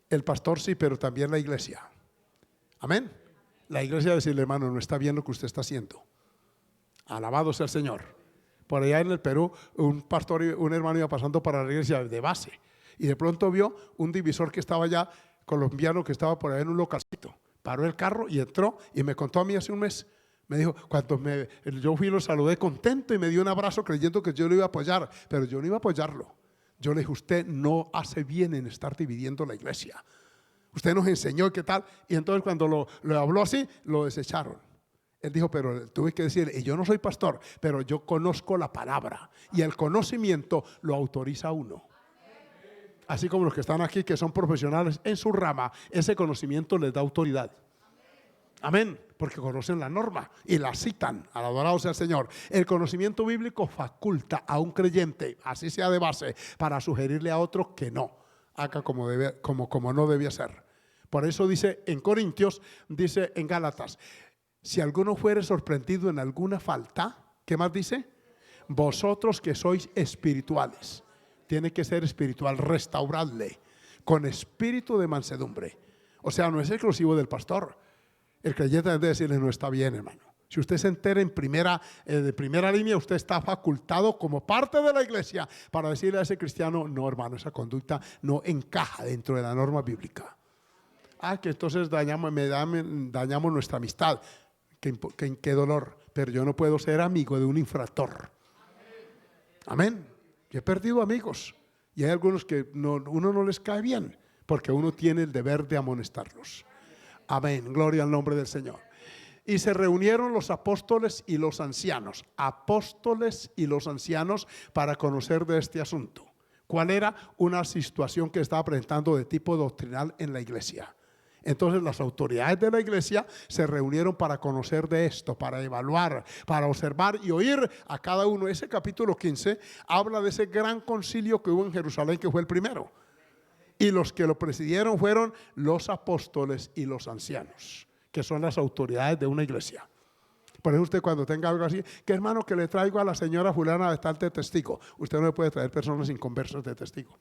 El pastor sí, pero también la iglesia. Amén. La iglesia decirle, hermano, no está bien lo que usted está haciendo. Alabado sea el Señor. Por allá en el Perú, un pastor y un hermano iba pasando para la iglesia de base y de pronto vio un divisor que estaba allá, colombiano, que estaba por allá en un localcito. Paró el carro y entró y me contó a mí hace un mes. Me dijo, yo fui y lo saludé contento y me dio un abrazo creyendo que yo lo iba a apoyar, pero yo no iba a apoyarlo. Yo le dije, usted no hace bien en estar dividiendo la iglesia. Usted nos enseñó qué tal. Y entonces cuando lo habló así, lo desecharon. Él dijo, pero tuve que decir, y yo no soy pastor, pero yo conozco la palabra. Y el conocimiento lo autoriza a uno. Así como los que están aquí, que son profesionales en su rama, ese conocimiento les da autoridad. Amén, porque conocen la norma y la citan. Alabado sea el Señor. El conocimiento bíblico faculta a un creyente, así sea de base, para sugerirle a otro que no haga como no debía ser. Por eso dice en Corintios, dice en Gálatas, si alguno fuere sorprendido en alguna falta, ¿qué más dice? Vosotros que sois espirituales. Tiene que ser espiritual, restauradle con espíritu de mansedumbre. O sea, no es exclusivo del pastor. El creyente debe decirle, no está bien, hermano. Si usted se entera de primera línea, usted está facultado como parte de la iglesia para decirle a ese cristiano, no, hermano, esa conducta no encaja dentro de la norma bíblica. Que entonces dañamos nuestra amistad. Qué dolor. Pero yo no puedo ser amigo de un infractor. Amén. Yo he perdido amigos y hay algunos que uno no les cae bien porque uno tiene el deber de amonestarlos. Amén, gloria al nombre del Señor. Y se reunieron los apóstoles y los ancianos, para conocer de este asunto. ¿Cuál era? Una situación que estaba presentando de tipo doctrinal en la iglesia. Entonces las autoridades de la iglesia se reunieron para conocer de esto, para evaluar, para observar y oír a cada uno. Ese capítulo 15 habla de ese gran concilio que hubo en Jerusalén, que fue el primero. Y los que lo presidieron fueron los apóstoles y los ancianos, que son las autoridades de una iglesia. Por eso usted cuando tenga algo así, que hermano que le traigo a la señora fulana de tal de testigo, usted no le puede traer personas inconversas de testigo.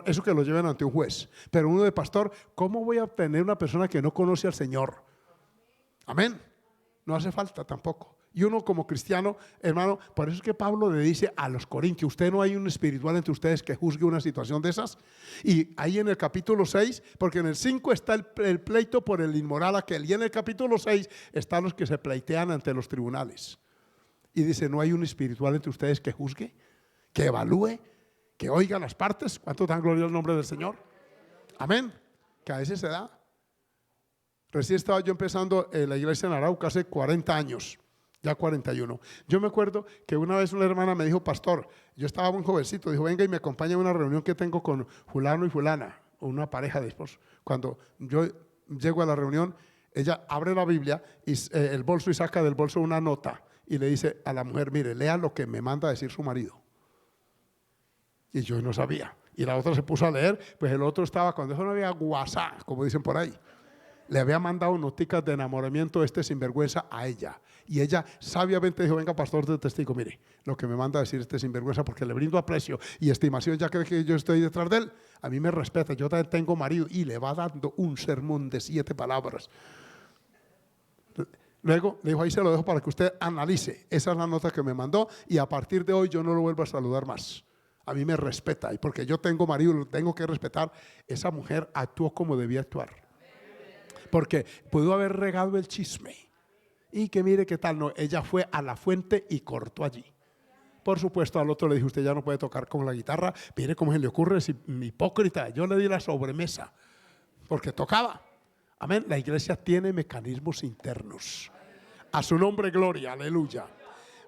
Eso que lo lleven ante un juez. Pero uno de pastor, ¿cómo voy a obtener una persona que no conoce al Señor? Amén. No hace falta tampoco. Y uno como cristiano, hermano, por eso es que Pablo le dice a los corintios, usted no hay un espiritual entre ustedes que juzgue una situación de esas. Y ahí en el capítulo 6, porque en el 5 está el pleito por el inmoral aquel, y en el capítulo 6 están los que se pleitean ante los tribunales. Y dice, no hay un espiritual entre ustedes que juzgue, que evalúe, que oiga las partes. ¿Cuánto dan gloria al nombre del Señor? Amén. Que a veces se da. Recién estaba yo empezando en la iglesia en Arauca hace 40 años, ya 41. Yo me acuerdo que una vez una hermana me dijo, pastor, yo estaba muy jovencito, dijo, venga y me acompaña a una reunión que tengo con fulano y fulana, una pareja de esposos. Cuando yo llego a la reunión, ella abre la Biblia y el bolso y saca del bolso una nota y le dice a la mujer, mire, lea lo que me manda a decir su marido. Y yo no sabía. Y la otra se puso a leer, pues el otro estaba, cuando eso no había WhatsApp, como dicen por ahí, le había mandado noticas de enamoramiento sinvergüenza a ella. Y ella sabiamente dijo, venga pastor de testigo, mire, lo que me manda a decir sinvergüenza, porque le brindo aprecio y estimación, ya que yo estoy detrás de él, a mí me respeta, yo también tengo marido, y le va dando un sermón de 7 palabras. Luego le dijo, ahí se lo dejo para que usted analice, esa es la nota que me mandó y a partir de hoy yo no lo vuelvo a saludar más. A mí me respeta y porque yo tengo marido, lo tengo que respetar. Esa mujer actuó como debía actuar. Porque pudo haber regado el chisme. Y que mire qué tal, no, ella fue a la fuente y cortó allí. Por supuesto al otro le dije, usted ya no puede tocar con la guitarra. Mire cómo se le ocurre, si hipócrita. Yo le di la sobremesa porque tocaba. Amén. La iglesia tiene mecanismos internos. A su nombre gloria, aleluya.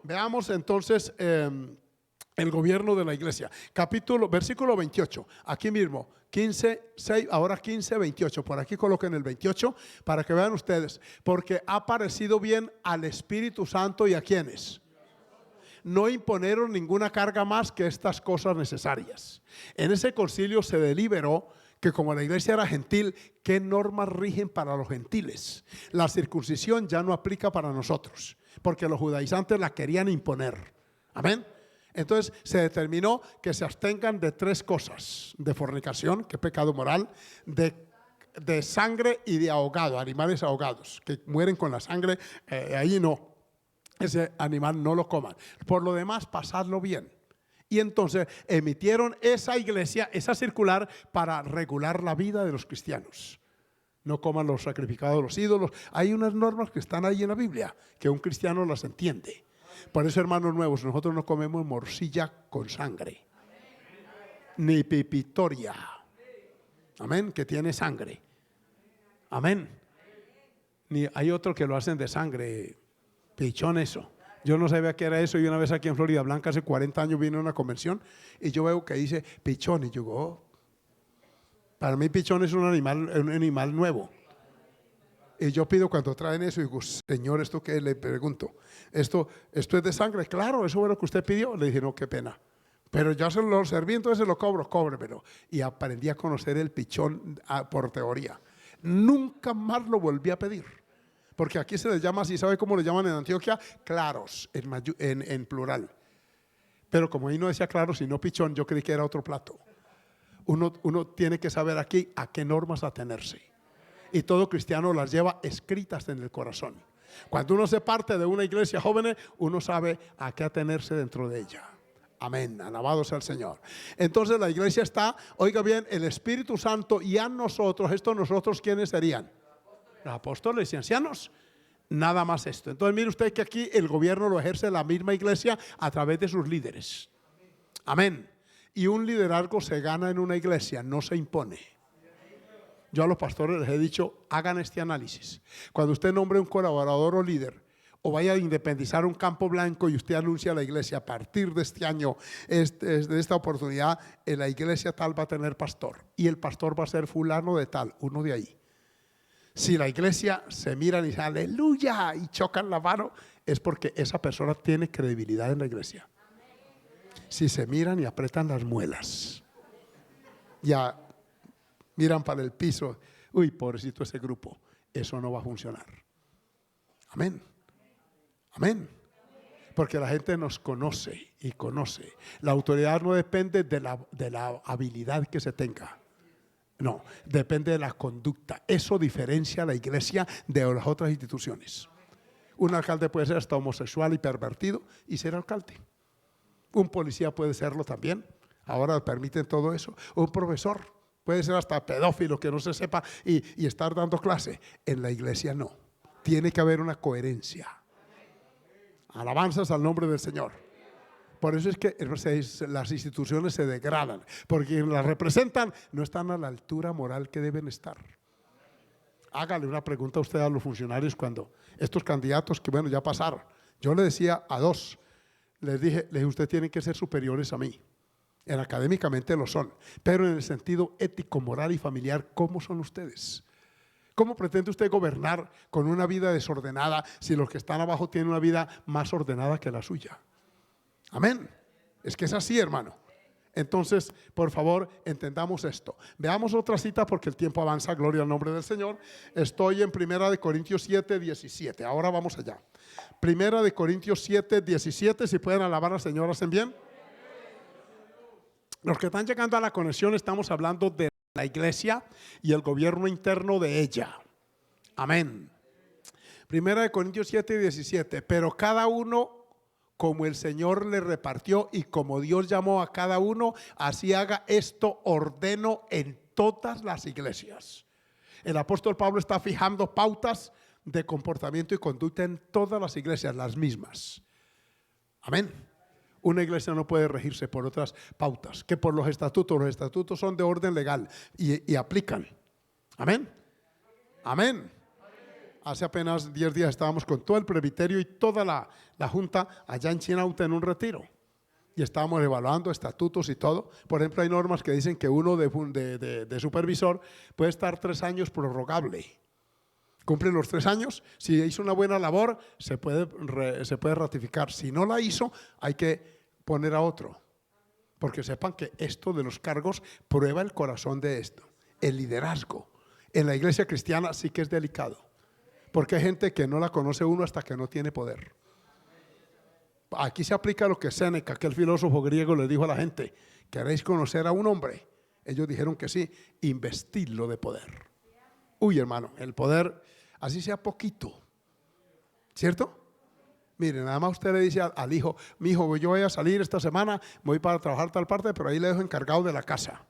Veamos entonces el gobierno de la iglesia. Versículo 28, aquí mismo, 15, 6, ahora 15, 28. Por aquí coloquen el 28 para que vean ustedes. Porque ha parecido bien al Espíritu Santo y a quienes no imponieron ninguna carga más que estas cosas necesarias. En ese concilio se deliberó que como la iglesia era gentil, ¿qué normas rigen para los gentiles? La circuncisión ya no aplica para nosotros, porque los judaizantes la querían imponer. Amén. Entonces se determinó que se abstengan de 3 cosas: de fornicación, que es pecado moral, de sangre y de ahogado, animales ahogados, que mueren con la sangre, ahí no, ese animal no lo coman. Por lo demás, pasadlo bien. Y entonces emitieron esa iglesia, esa circular, para regular la vida de los cristianos. No coman los sacrificados de los ídolos. Hay unas normas que están ahí en la Biblia, que un cristiano las entiende. Por eso, hermanos nuevos, nosotros no comemos morcilla con sangre, ni pipitoria, amén, que tiene sangre, amén. Ni hay otro que lo hacen de sangre, pichón, eso. Yo no sabía qué era eso, y una vez aquí en Florida Blanca, hace 40 años, vine a una convención y yo veo que dice pichón, y yo digo, oh, para mí pichón es un animal nuevo. Y yo pido cuando traen eso, y digo, Señor, ¿esto qué? Le pregunto, ¿esto es de sangre? Claro, eso fue lo que usted pidió. Le dije, no, qué pena. Pero ya se lo serví, entonces se lo cobro, cóbremelo. Y aprendí a conocer el pichón por teoría. Nunca más lo volví a pedir. Porque aquí se les llama así, ¿sabe cómo le llaman en Antioquia? Claros, en plural. Pero como ahí no decía claros, sino pichón, yo creí que era otro plato. Uno tiene que saber aquí a qué normas atenerse. Y todo cristiano las lleva escritas en el corazón. Cuando uno se parte de una iglesia joven, uno sabe a qué atenerse dentro de ella. Amén, alabado sea el Señor. Entonces la iglesia está, oiga bien, el Espíritu Santo, y a nosotros, nosotros, ¿quiénes serían? Los apóstoles y ancianos. Nada más esto. Entonces mire usted que aquí el gobierno lo ejerce la misma iglesia a través de sus líderes. Amén. Y un liderazgo se gana en una iglesia, no se impone. Yo a los pastores les he dicho, hagan este análisis. Cuando usted nombre un colaborador o líder, o vaya a independizar un campo blanco y usted anuncia a la iglesia, a partir de este año, de esta oportunidad, la iglesia tal va a tener pastor, y el pastor va a ser fulano de tal, uno de ahí. Si la iglesia se miran y dicen aleluya y chocan la mano, es porque esa persona tiene credibilidad en la iglesia. Si se miran y apretan las muelas, ya miran para el piso, uy, pobrecito ese grupo, eso no va a funcionar. Amén. Amén. Porque la gente nos conoce y conoce. La autoridad no depende de la habilidad que se tenga. No, depende de la conducta. Eso diferencia a la iglesia de las otras instituciones. Un alcalde puede ser hasta homosexual y pervertido y ser alcalde. Un policía puede serlo también. Ahora permiten todo eso. Un profesor puede ser hasta pedófilo, que no se sepa, y estar dando clase. En la iglesia no. Tiene que haber una coherencia. Alabanzas al nombre del Señor. Por eso es que las instituciones se degradan, porque quienes las representan no están a la altura moral que deben estar. Hágale una pregunta a usted a los funcionarios cuando estos candidatos que bueno ya pasaron. Yo le decía a 2, les dije, usted tienen que ser superiores a mí. Académicamente lo son, pero en el sentido ético, moral y familiar, ¿cómo son ustedes? ¿Cómo pretende usted gobernar con una vida desordenada si los que están abajo tienen una vida más ordenada que la suya? Amén. Es que es así, hermano. Entonces, por favor, entendamos esto. Veamos otra cita porque el tiempo avanza, gloria al nombre del Señor. Estoy en 1 Corintios 7, 17. Ahora vamos allá. 1 Corintios 7, 17. Si pueden alabar al Señor, ¿hacen bien? Los que están llegando a la conexión, estamos hablando de la iglesia y el gobierno interno de ella. Amén. 1 Corintios 7, 17. Pero cada uno, como el Señor le repartió y como Dios llamó a cada uno, así haga esto, ordeno en todas las iglesias. El apóstol Pablo está fijando pautas de comportamiento y conducta en todas las iglesias, las mismas. Amén. Una iglesia no puede regirse por otras pautas que por los estatutos son de orden legal y aplican. Amén. Amén. Hace apenas 10 días estábamos con todo el presbiterio y toda la junta allá en Chinauta en un retiro. Y estábamos evaluando estatutos y todo. Por ejemplo, hay normas que dicen que uno de supervisor puede estar 3 años prorrogable. Cumple los 3 años. Si hizo una buena labor, se puede ratificar. Si no la hizo, hay que poner a otro. Porque sepan que esto de los cargos prueba el corazón de esto. El liderazgo en la iglesia cristiana sí que es delicado. Porque hay gente que no la conoce uno hasta que no tiene poder. Aquí se aplica lo que Séneca, aquel filósofo griego, le dijo a la gente: ¿queréis conocer a un hombre? Ellos dijeron que sí, investidlo de poder. Uy, hermano, el poder, así sea poquito, ¿cierto? Mire, nada más usted le dice al hijo: mi hijo, yo voy a salir esta semana, voy para trabajar tal parte, pero ahí le dejo encargado de la casa.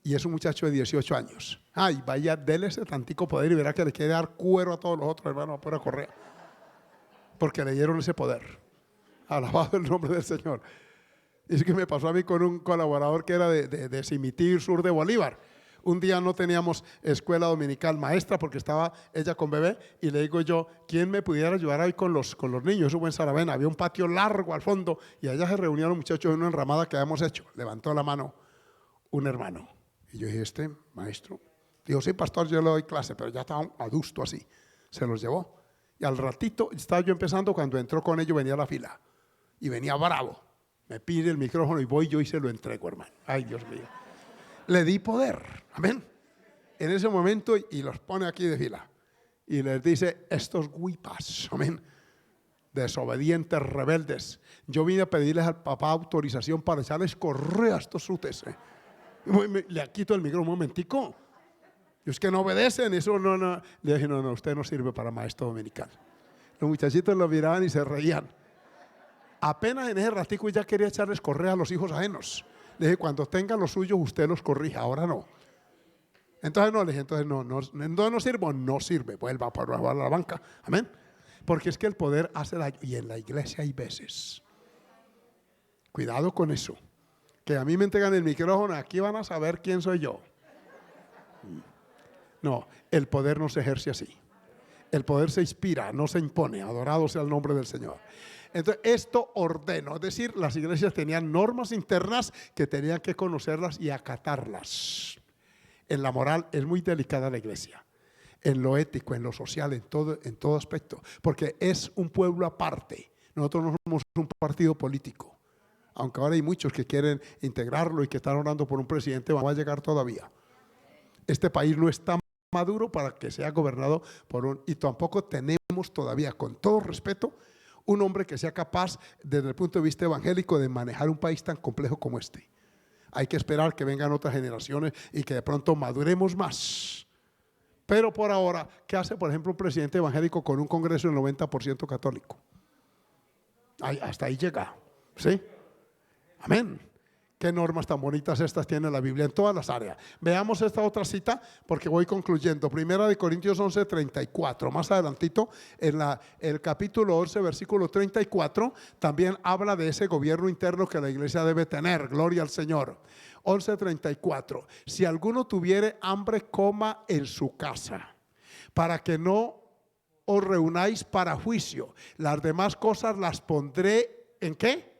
Y es un muchacho de 18 años. Ay, vaya, dele ese tantico poder y verá que le quiere dar cuero a todos los otros hermanos por correa. Porque le dieron ese poder. Alabado el nombre del Señor. Es que me pasó a mí con un colaborador que era de Cimitir, sur de Bolívar. Un día no teníamos escuela dominical maestra porque estaba ella con bebé, y le digo yo: ¿quién me pudiera ayudar ahí con los niños? Eso fue en Saravena, había un patio largo al fondo y allá se reunían los muchachos en una enramada que habíamos hecho. Levantó la mano un hermano y yo dije: ¿este maestro? Dijo: sí, pastor, yo le doy clase, pero ya estaba adusto así. Se los llevó y al ratito estaba yo empezando, cuando entró con ellos venía a la fila y venía bravo. Me pide el micrófono y voy yo y se lo entrego, hermano. Ay, Dios mío. Le di poder, amén, en ese momento, y los pone aquí de fila y les dice: estos guipas, amén, desobedientes, rebeldes, yo vine a pedirles al papá autorización para echarles correa a estos sutes. Le quito el micrófono un momentico. Es que no obedecen, eso no. Le dije: no, usted no sirve para maestro dominical. Los muchachitos lo miraban y se reían. Apenas en ese ratico ya quería echarles correa a los hijos ajenos. Le dije: cuando tengan los suyos usted los corrija, ahora no. Entonces no, le dije: entonces no sirvo, no sirve, vuelva para la banca, amén. Porque es que el poder hace daño, y en la iglesia hay veces, cuidado con eso, que a mí me entregan el micrófono, aquí van a saber quién soy yo. No, el poder no se ejerce así. El poder se inspira, no se impone. Adorado sea el nombre del Señor. Entonces, esto ordeno, es decir, las iglesias tenían normas internas que tenían que conocerlas y acatarlas. En la moral es muy delicada la iglesia, en lo ético, en lo social, en todo aspecto, porque es un pueblo aparte. Nosotros no somos un partido político, aunque ahora hay muchos que quieren integrarlo y que están orando por un presidente, va a llegar todavía. Este país no está maduro para que sea gobernado y tampoco tenemos todavía, con todo respeto, un hombre que sea capaz desde el punto de vista evangélico de manejar un país tan complejo como este. Hay que esperar que vengan otras generaciones y que de pronto maduremos más. Pero por ahora, ¿qué hace por ejemplo un presidente evangélico con un congreso del 90% católico? Hasta ahí llega, ¿sí? Amén. Qué normas tan bonitas estas tiene la Biblia en todas las áreas. Veamos esta otra cita porque voy concluyendo. Primera de Corintios 11:34. Más adelantito, en el capítulo 11, versículo 34, también habla de ese gobierno interno que la iglesia debe tener. Gloria al Señor. 11:34. Si alguno tuviere hambre, coma en su casa, para que no os reunáis para juicio. Las demás cosas las pondré, ¿en qué?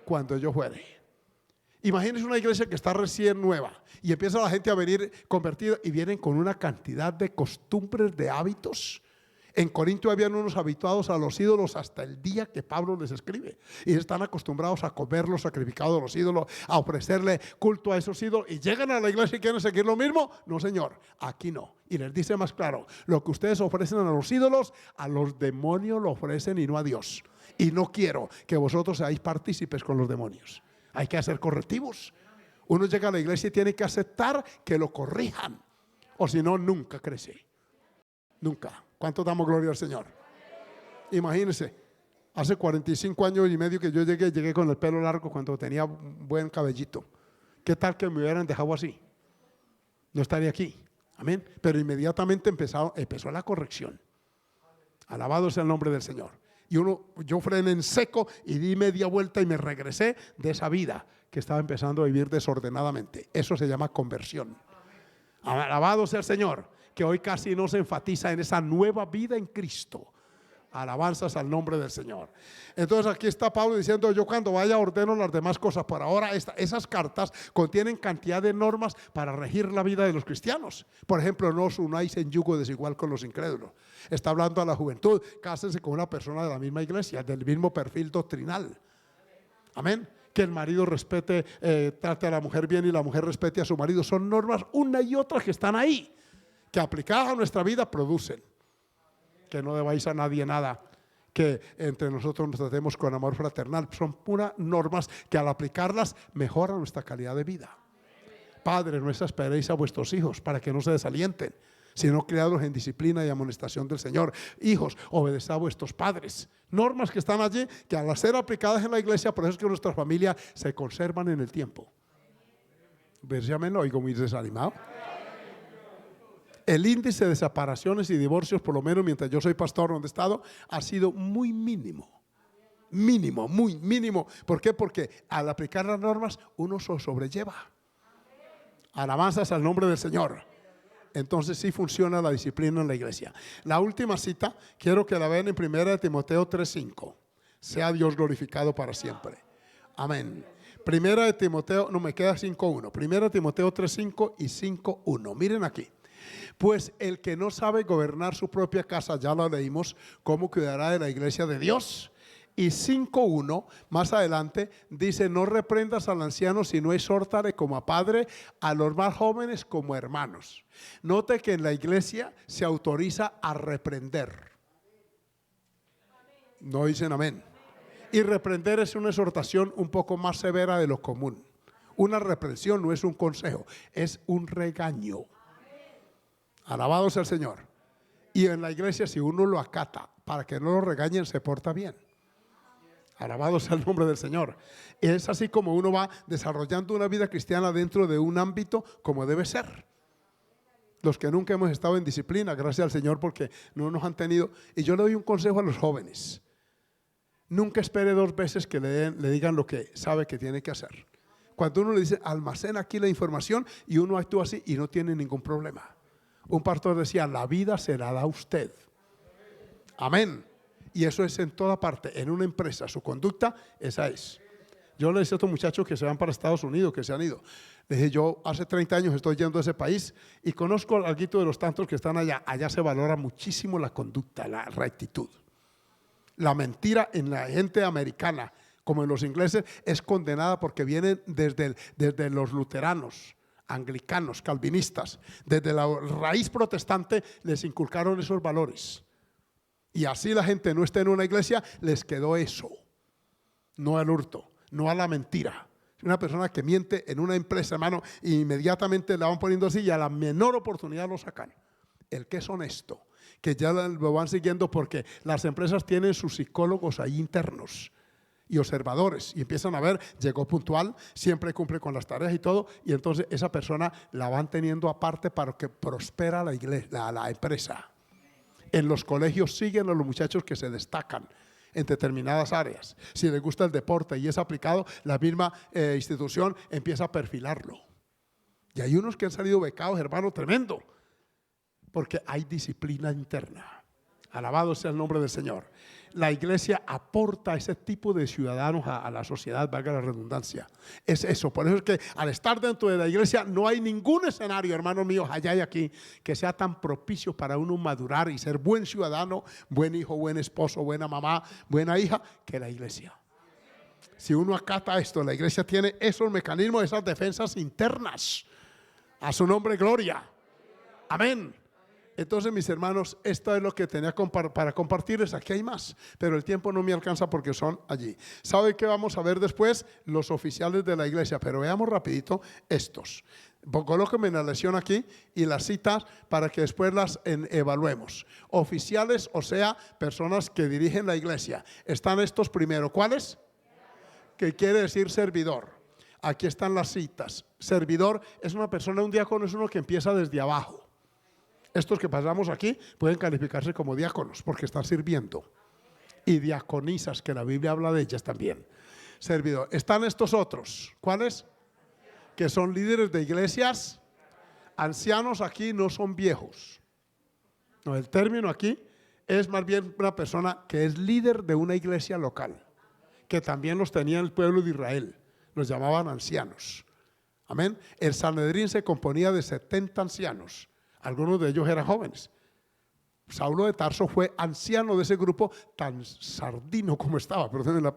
Cuando yo fuere. Imagínense una iglesia que está recién nueva y empieza la gente a venir convertida y vienen con una cantidad de costumbres, de hábitos. En Corinto habían unos habituados a los ídolos hasta el día que Pablo les escribe, y están acostumbrados a comer los sacrificados de los ídolos, a ofrecerle culto a esos ídolos, y llegan a la iglesia y quieren seguir lo mismo. No, señor, aquí no. Y les dice más claro: lo que ustedes ofrecen a los ídolos, a los demonios lo ofrecen y no a Dios. Y no quiero que vosotros seáis partícipes con los demonios. Hay que hacer correctivos. Uno llega a la iglesia y tiene que aceptar que lo corrijan, o si no, nunca crece. Nunca. ¿Cuánto damos gloria al Señor? Imagínense, hace 45 años y medio que yo llegué con el pelo largo cuando tenía un buen cabellito. ¿Qué tal que me hubieran dejado así? No estaría aquí. Amén. Pero inmediatamente empezó la corrección. Alabado sea el nombre del Señor. Y yo frené en seco y di media vuelta y me regresé de esa vida que estaba empezando a vivir desordenadamente. Eso se llama conversión. Alabado sea el Señor, que hoy casi no se enfatiza en esa nueva vida en Cristo. Alabanzas al nombre del Señor. Entonces aquí está Pablo diciendo: yo cuando vaya ordeno las demás cosas. Por ahora esas cartas contienen cantidad de normas para regir la vida de los cristianos. Por ejemplo, no os unáis en yugo desigual con los incrédulos. Está hablando a la juventud: cásense con una persona de la misma iglesia, del mismo perfil doctrinal. Amén. Que el marido respete, trate a la mujer bien y la mujer respete a su marido. Son normas una y otra que están ahí, que aplicadas a nuestra vida producen. Que no debáis a nadie nada, que entre nosotros nos tratemos con amor fraternal. Son puras normas que al aplicarlas mejoran nuestra calidad de vida. Padres, no exasperéis a vuestros hijos para que no se desalienten, sino criados en disciplina y amonestación del Señor. Hijos, obedeced a vuestros padres. Normas que están allí, que al ser aplicadas en la iglesia, por eso es que nuestras familias se conservan en el tiempo. Ya me lo oigo muy desanimado. El índice de separaciones y divorcios, por lo menos mientras yo soy pastor donde he estado, ha sido muy mínimo. Mínimo, muy mínimo. ¿Por qué? Porque al aplicar las normas uno se sobrelleva. Alabanzas al nombre del Señor. Entonces sí funciona la disciplina en la iglesia. La última cita, quiero que la vean en 1 Timoteo 3:5. Sea Dios glorificado para siempre. Amén. 1 Timoteo, no me queda 5:1. 1 Timoteo 3:5 y 5:1. Miren aquí. Pues el que no sabe gobernar su propia casa, ya lo leímos, ¿cómo cuidará de la iglesia de Dios? Y 5:1 más adelante dice: no reprendas al anciano, sino exhórtale como a padre, a los más jóvenes como hermanos. Note que en la iglesia se autoriza a reprender. No dicen amén. Y reprender es una exhortación un poco más severa de lo común. Una reprensión no es un consejo, es un regaño. Alabado sea el Señor. Y en la iglesia, si uno lo acata para que no lo regañen, se porta bien. Alabado sea el nombre del Señor. Es así como uno va desarrollando una vida cristiana dentro de un ámbito como debe ser. Los que nunca hemos estado en disciplina, gracias al Señor porque no nos han tenido. Y yo le doy un consejo a los jóvenes: nunca espere 2 veces que le digan lo que sabe que tiene que hacer. Cuando uno le dice, almacena aquí la información, y uno actúa así y no tiene ningún problema. Un pastor decía: la vida se la da a usted. Amén. Y eso es en toda parte, en una empresa, su conducta, esa es. Yo le decía a estos muchachos que se van para Estados Unidos, que se han ido. Les dije: yo hace 30 años estoy yendo a ese país y conozco algo de los tantos que están allá. Allá se valora muchísimo la conducta, la rectitud. La mentira en la gente americana, como en los ingleses, es condenada porque vienen desde los luteranos, anglicanos, calvinistas. Desde la raíz protestante les inculcaron esos valores. Y así la gente no esté en una iglesia, les quedó eso. No al hurto, no a la mentira. Una persona que miente en una empresa, hermano, inmediatamente la van poniendo así y a la menor oportunidad lo sacan. El que es honesto, que ya lo van siguiendo porque las empresas tienen sus psicólogos ahí internos y observadores, y empiezan a ver, llegó puntual, siempre cumple con las tareas y todo, y entonces esa persona la van teniendo aparte para que prospera la iglesia, la empresa. En los colegios siguen a los muchachos que se destacan en determinadas áreas. Si les gusta el deporte y es aplicado, la misma institución empieza a perfilarlo. Y hay unos que han salido becados, hermano, tremendo, porque hay disciplina interna. Alabado sea el nombre del Señor. La iglesia aporta ese tipo de ciudadanos a la sociedad, valga la redundancia. Es eso, por eso es que al estar dentro de la iglesia no hay ningún escenario, hermanos míos, allá y aquí, que sea tan propicio para uno madurar y ser buen ciudadano, buen hijo, buen esposo, buena mamá, buena hija, que la iglesia. Si uno acata esto, la iglesia tiene esos mecanismos, esas defensas internas. A su nombre, gloria. Amén. Entonces, mis hermanos, esto es lo que tenía para compartirles. Aquí hay más, pero el tiempo no me alcanza porque son allí. ¿Sabe qué vamos a ver después? Los oficiales de la iglesia, pero veamos rapidito estos. Colóquenme en la lección aquí y las citas para que después las evaluemos. Oficiales, o sea, personas que dirigen la iglesia. Están estos primero. ¿Cuáles? Que quiere decir servidor. Aquí están las citas. Servidor es una persona, un diácono es uno que empieza desde abajo. Estos que pasamos aquí pueden calificarse como diáconos porque están sirviendo. Y diaconisas, que la Biblia habla de ellas también. Servidor. Están estos otros. ¿Cuáles? Que son líderes de iglesias. Ancianos aquí no son viejos. No, el término aquí es más bien una persona que es líder de una iglesia local, que también los tenía el pueblo de Israel. Los llamaban ancianos. Amén. El Sanedrín se componía de 70 ancianos. Algunos de ellos eran jóvenes. Saulo de Tarso fue anciano de ese grupo, tan sardino como estaba, perdónenme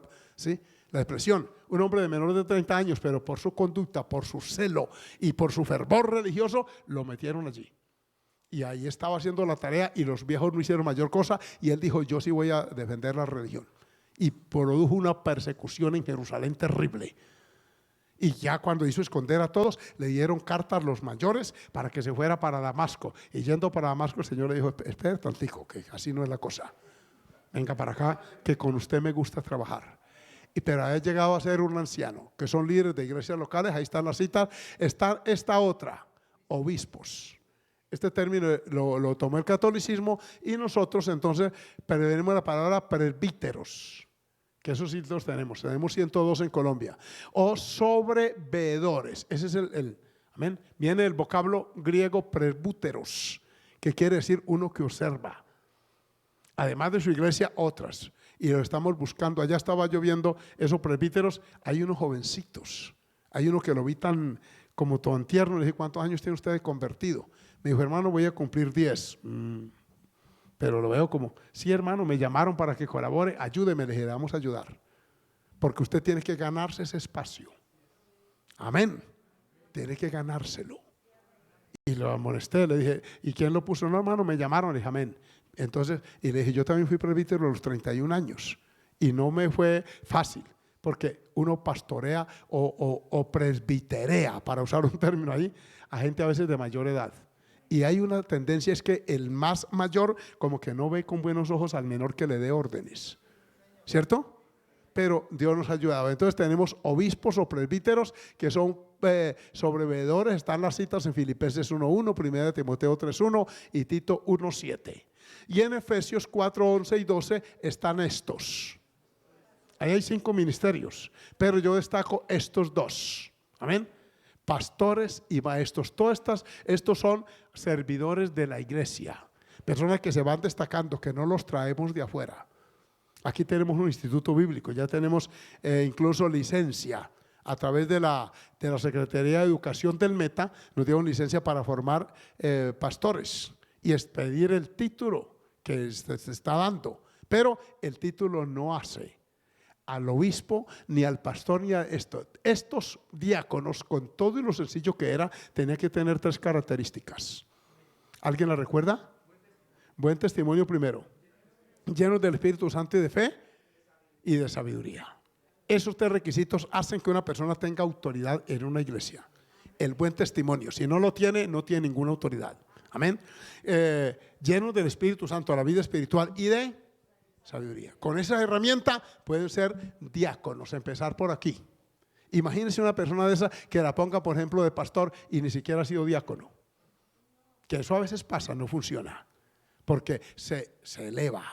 la expresión. Un hombre de menor de 30 años, pero por su conducta, por su celo y por su fervor religioso, lo metieron allí. Y ahí estaba haciendo la tarea y los viejos no hicieron mayor cosa y él dijo, yo sí voy a defender la religión. Y produjo una persecución en Jerusalén terrible. Y ya cuando hizo esconder a todos, le dieron cartas los mayores para que se fuera para Damasco. Y yendo para Damasco, el Señor le dijo, espera tantico, que así no es la cosa. Venga para acá, que con usted me gusta trabajar. Pero ha llegado a ser un anciano, que son líderes de iglesias locales, ahí están las citas. Está esta otra, obispos. Este término lo tomó el catolicismo y nosotros entonces tenemos la palabra presbíteros, que esos sí los tenemos 102 en Colombia, o sobreveedores, ese es amén. Viene el vocablo griego presbúteros, que quiere decir uno que observa, además de su iglesia otras, y lo estamos buscando. Allá estaba yo viendo esos presbíteros, hay unos jovencitos, hay uno que lo vi tan como todo tierno, le dije, ¿cuántos años tiene usted de convertido? Me dijo, hermano, voy a cumplir 10. Pero lo veo como, sí, hermano, me llamaron para que colabore, ayúdeme, le dije, vamos a ayudar. Porque usted tiene que ganarse ese espacio. Amén. Tiene que ganárselo. Y lo amonesté, le dije, ¿y quién lo puso? No, hermano, me llamaron, le dije, amén. Entonces, y le dije, yo también fui presbítero a los 31 años. Y no me fue fácil, porque uno pastorea o presbiterea, para usar un término ahí, a gente a veces de mayor edad. Y hay una tendencia, es que el más mayor como que no ve con buenos ojos al menor que le dé órdenes, ¿cierto? Pero Dios nos ha ayudado. Entonces tenemos obispos o presbíteros que son sobreveedores. Están las citas en Filipenses 1:1, 1 Timoteo 3:1 y Tito 1:7. Y en Efesios 4:11 y 12 están estos. Ahí hay 5 ministerios, pero yo destaco estos 2. Amén. Pastores y maestros, estos son servidores de la iglesia, personas que se van destacando, que no los traemos de afuera. Aquí tenemos un instituto bíblico, ya tenemos incluso licencia a través de la Secretaría de Educación del Meta, nos dieron licencia para formar pastores y expedir el título que se está dando, pero el título no hace al obispo, ni al pastor, ni a estos diáconos, con todo y lo sencillo que era, tenía que tener 3 características. ¿Alguien la recuerda? Buen testimonio primero, llenos del Espíritu Santo y de fe y de sabiduría. Esos 3 requisitos hacen que una persona tenga autoridad en una iglesia. El buen testimonio, si no lo tiene, no tiene ninguna autoridad. Amén. Llenos del Espíritu Santo, la vida espiritual y de sabiduría. Con esa herramienta pueden ser diáconos, empezar por aquí. Imagínense una persona de esa que la ponga, por ejemplo, de pastor y ni siquiera ha sido diácono. Que eso a veces pasa, no funciona, porque se eleva.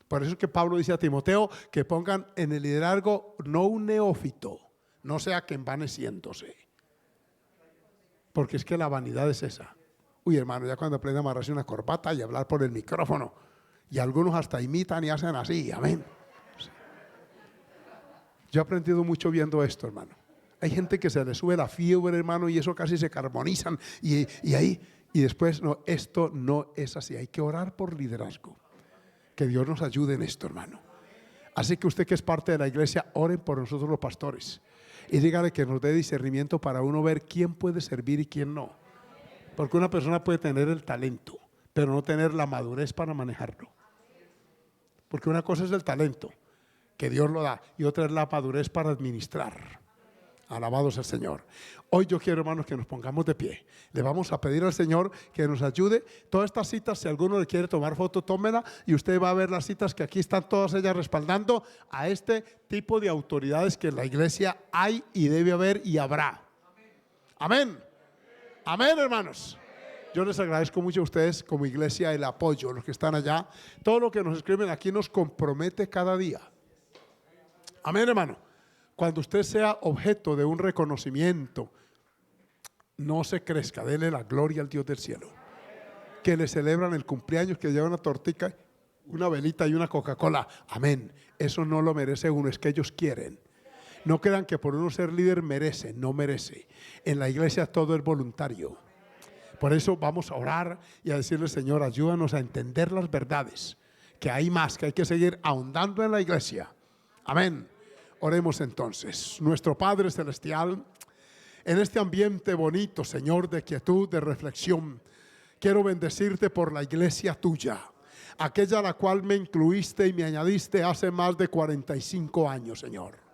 Por eso es que Pablo dice a Timoteo que pongan en el liderazgo no un neófito, no sea que envaneciéndose. Porque es que la vanidad es esa. Uy, hermano, ya cuando aprende a amarrarse una corbata y hablar por el micrófono, y algunos hasta imitan y hacen así, amén. Yo he aprendido mucho viendo esto, hermano. Hay gente que se le sube la fiebre, hermano, y eso casi se carbonizan. Y después, no, esto no es así. Hay que orar por liderazgo. Que Dios nos ayude en esto, hermano. Así que usted que es parte de la iglesia, oren por nosotros los pastores. Y dígale que nos dé discernimiento para uno ver quién puede servir y quién no. Porque una persona puede tener el talento, pero no tener la madurez para manejarlo. Porque una cosa es el talento, que Dios lo da, y otra es la madurez para administrar. Alabado sea el Señor. Hoy yo quiero, hermanos, que nos pongamos de pie. Le vamos a pedir al Señor que nos ayude. Todas estas citas, si alguno le quiere tomar foto, tómela, y usted va a ver las citas que aquí están todas ellas respaldando a este tipo de autoridades que en la iglesia hay y debe haber y habrá. Amén. Amén, hermanos. Yo les agradezco mucho a ustedes como iglesia el apoyo, los que están allá. Todo lo que nos escriben aquí nos compromete cada día. Amén, hermano. Cuando usted sea objeto de un reconocimiento, no se crezca, dele la gloria al Dios del cielo. Que le celebran el cumpleaños, que lleva una tortica, una velita y una Coca-Cola. Amén. Eso no lo merece uno, es que ellos quieren. No crean que por uno ser líder merece, no merece. En la iglesia todo es voluntario. Por eso vamos a orar y a decirle, Señor, ayúdanos a entender las verdades, que hay más, que hay que seguir ahondando en la iglesia. Amén. Oremos entonces. Nuestro Padre Celestial, en este ambiente bonito, Señor, de quietud, de reflexión, Quiero bendecirte por la iglesia tuya, aquella a la cual me incluiste y me añadiste hace más de 45 años, Señor.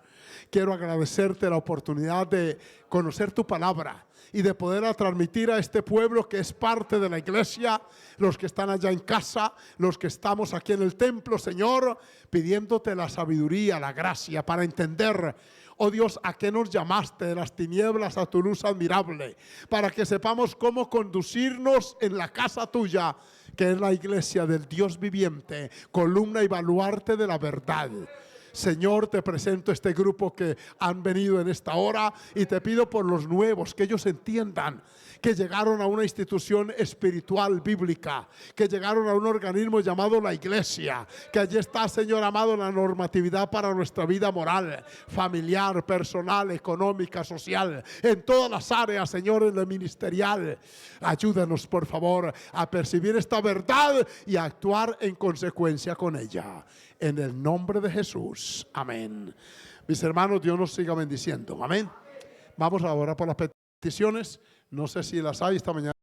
Quiero agradecerte la oportunidad de conocer tu palabra y de poderla transmitir a este pueblo que es parte de la iglesia, los que están allá en casa, los que estamos aquí en el templo, Señor, pidiéndote la sabiduría, la gracia para entender, oh Dios, a qué nos llamaste de las tinieblas a tu luz admirable, para que sepamos cómo conducirnos en la casa tuya, que es la iglesia del Dios viviente, columna y baluarte de la verdad. Señor, te presento este grupo que han venido en esta hora y te pido por los nuevos, que ellos entiendan que llegaron a una institución espiritual bíblica, que llegaron a un organismo llamado la iglesia, que allí está, Señor amado, la normatividad para nuestra vida moral, familiar, personal, económica, social, en todas las áreas, Señor, en lo ministerial. Ayúdanos, por favor, a percibir esta verdad y a actuar en consecuencia con ella. En el nombre de Jesús. Amén. Mis hermanos, Dios nos siga bendiciendo. Amén. Vamos ahora por las peticiones. No sé si las hay esta mañana.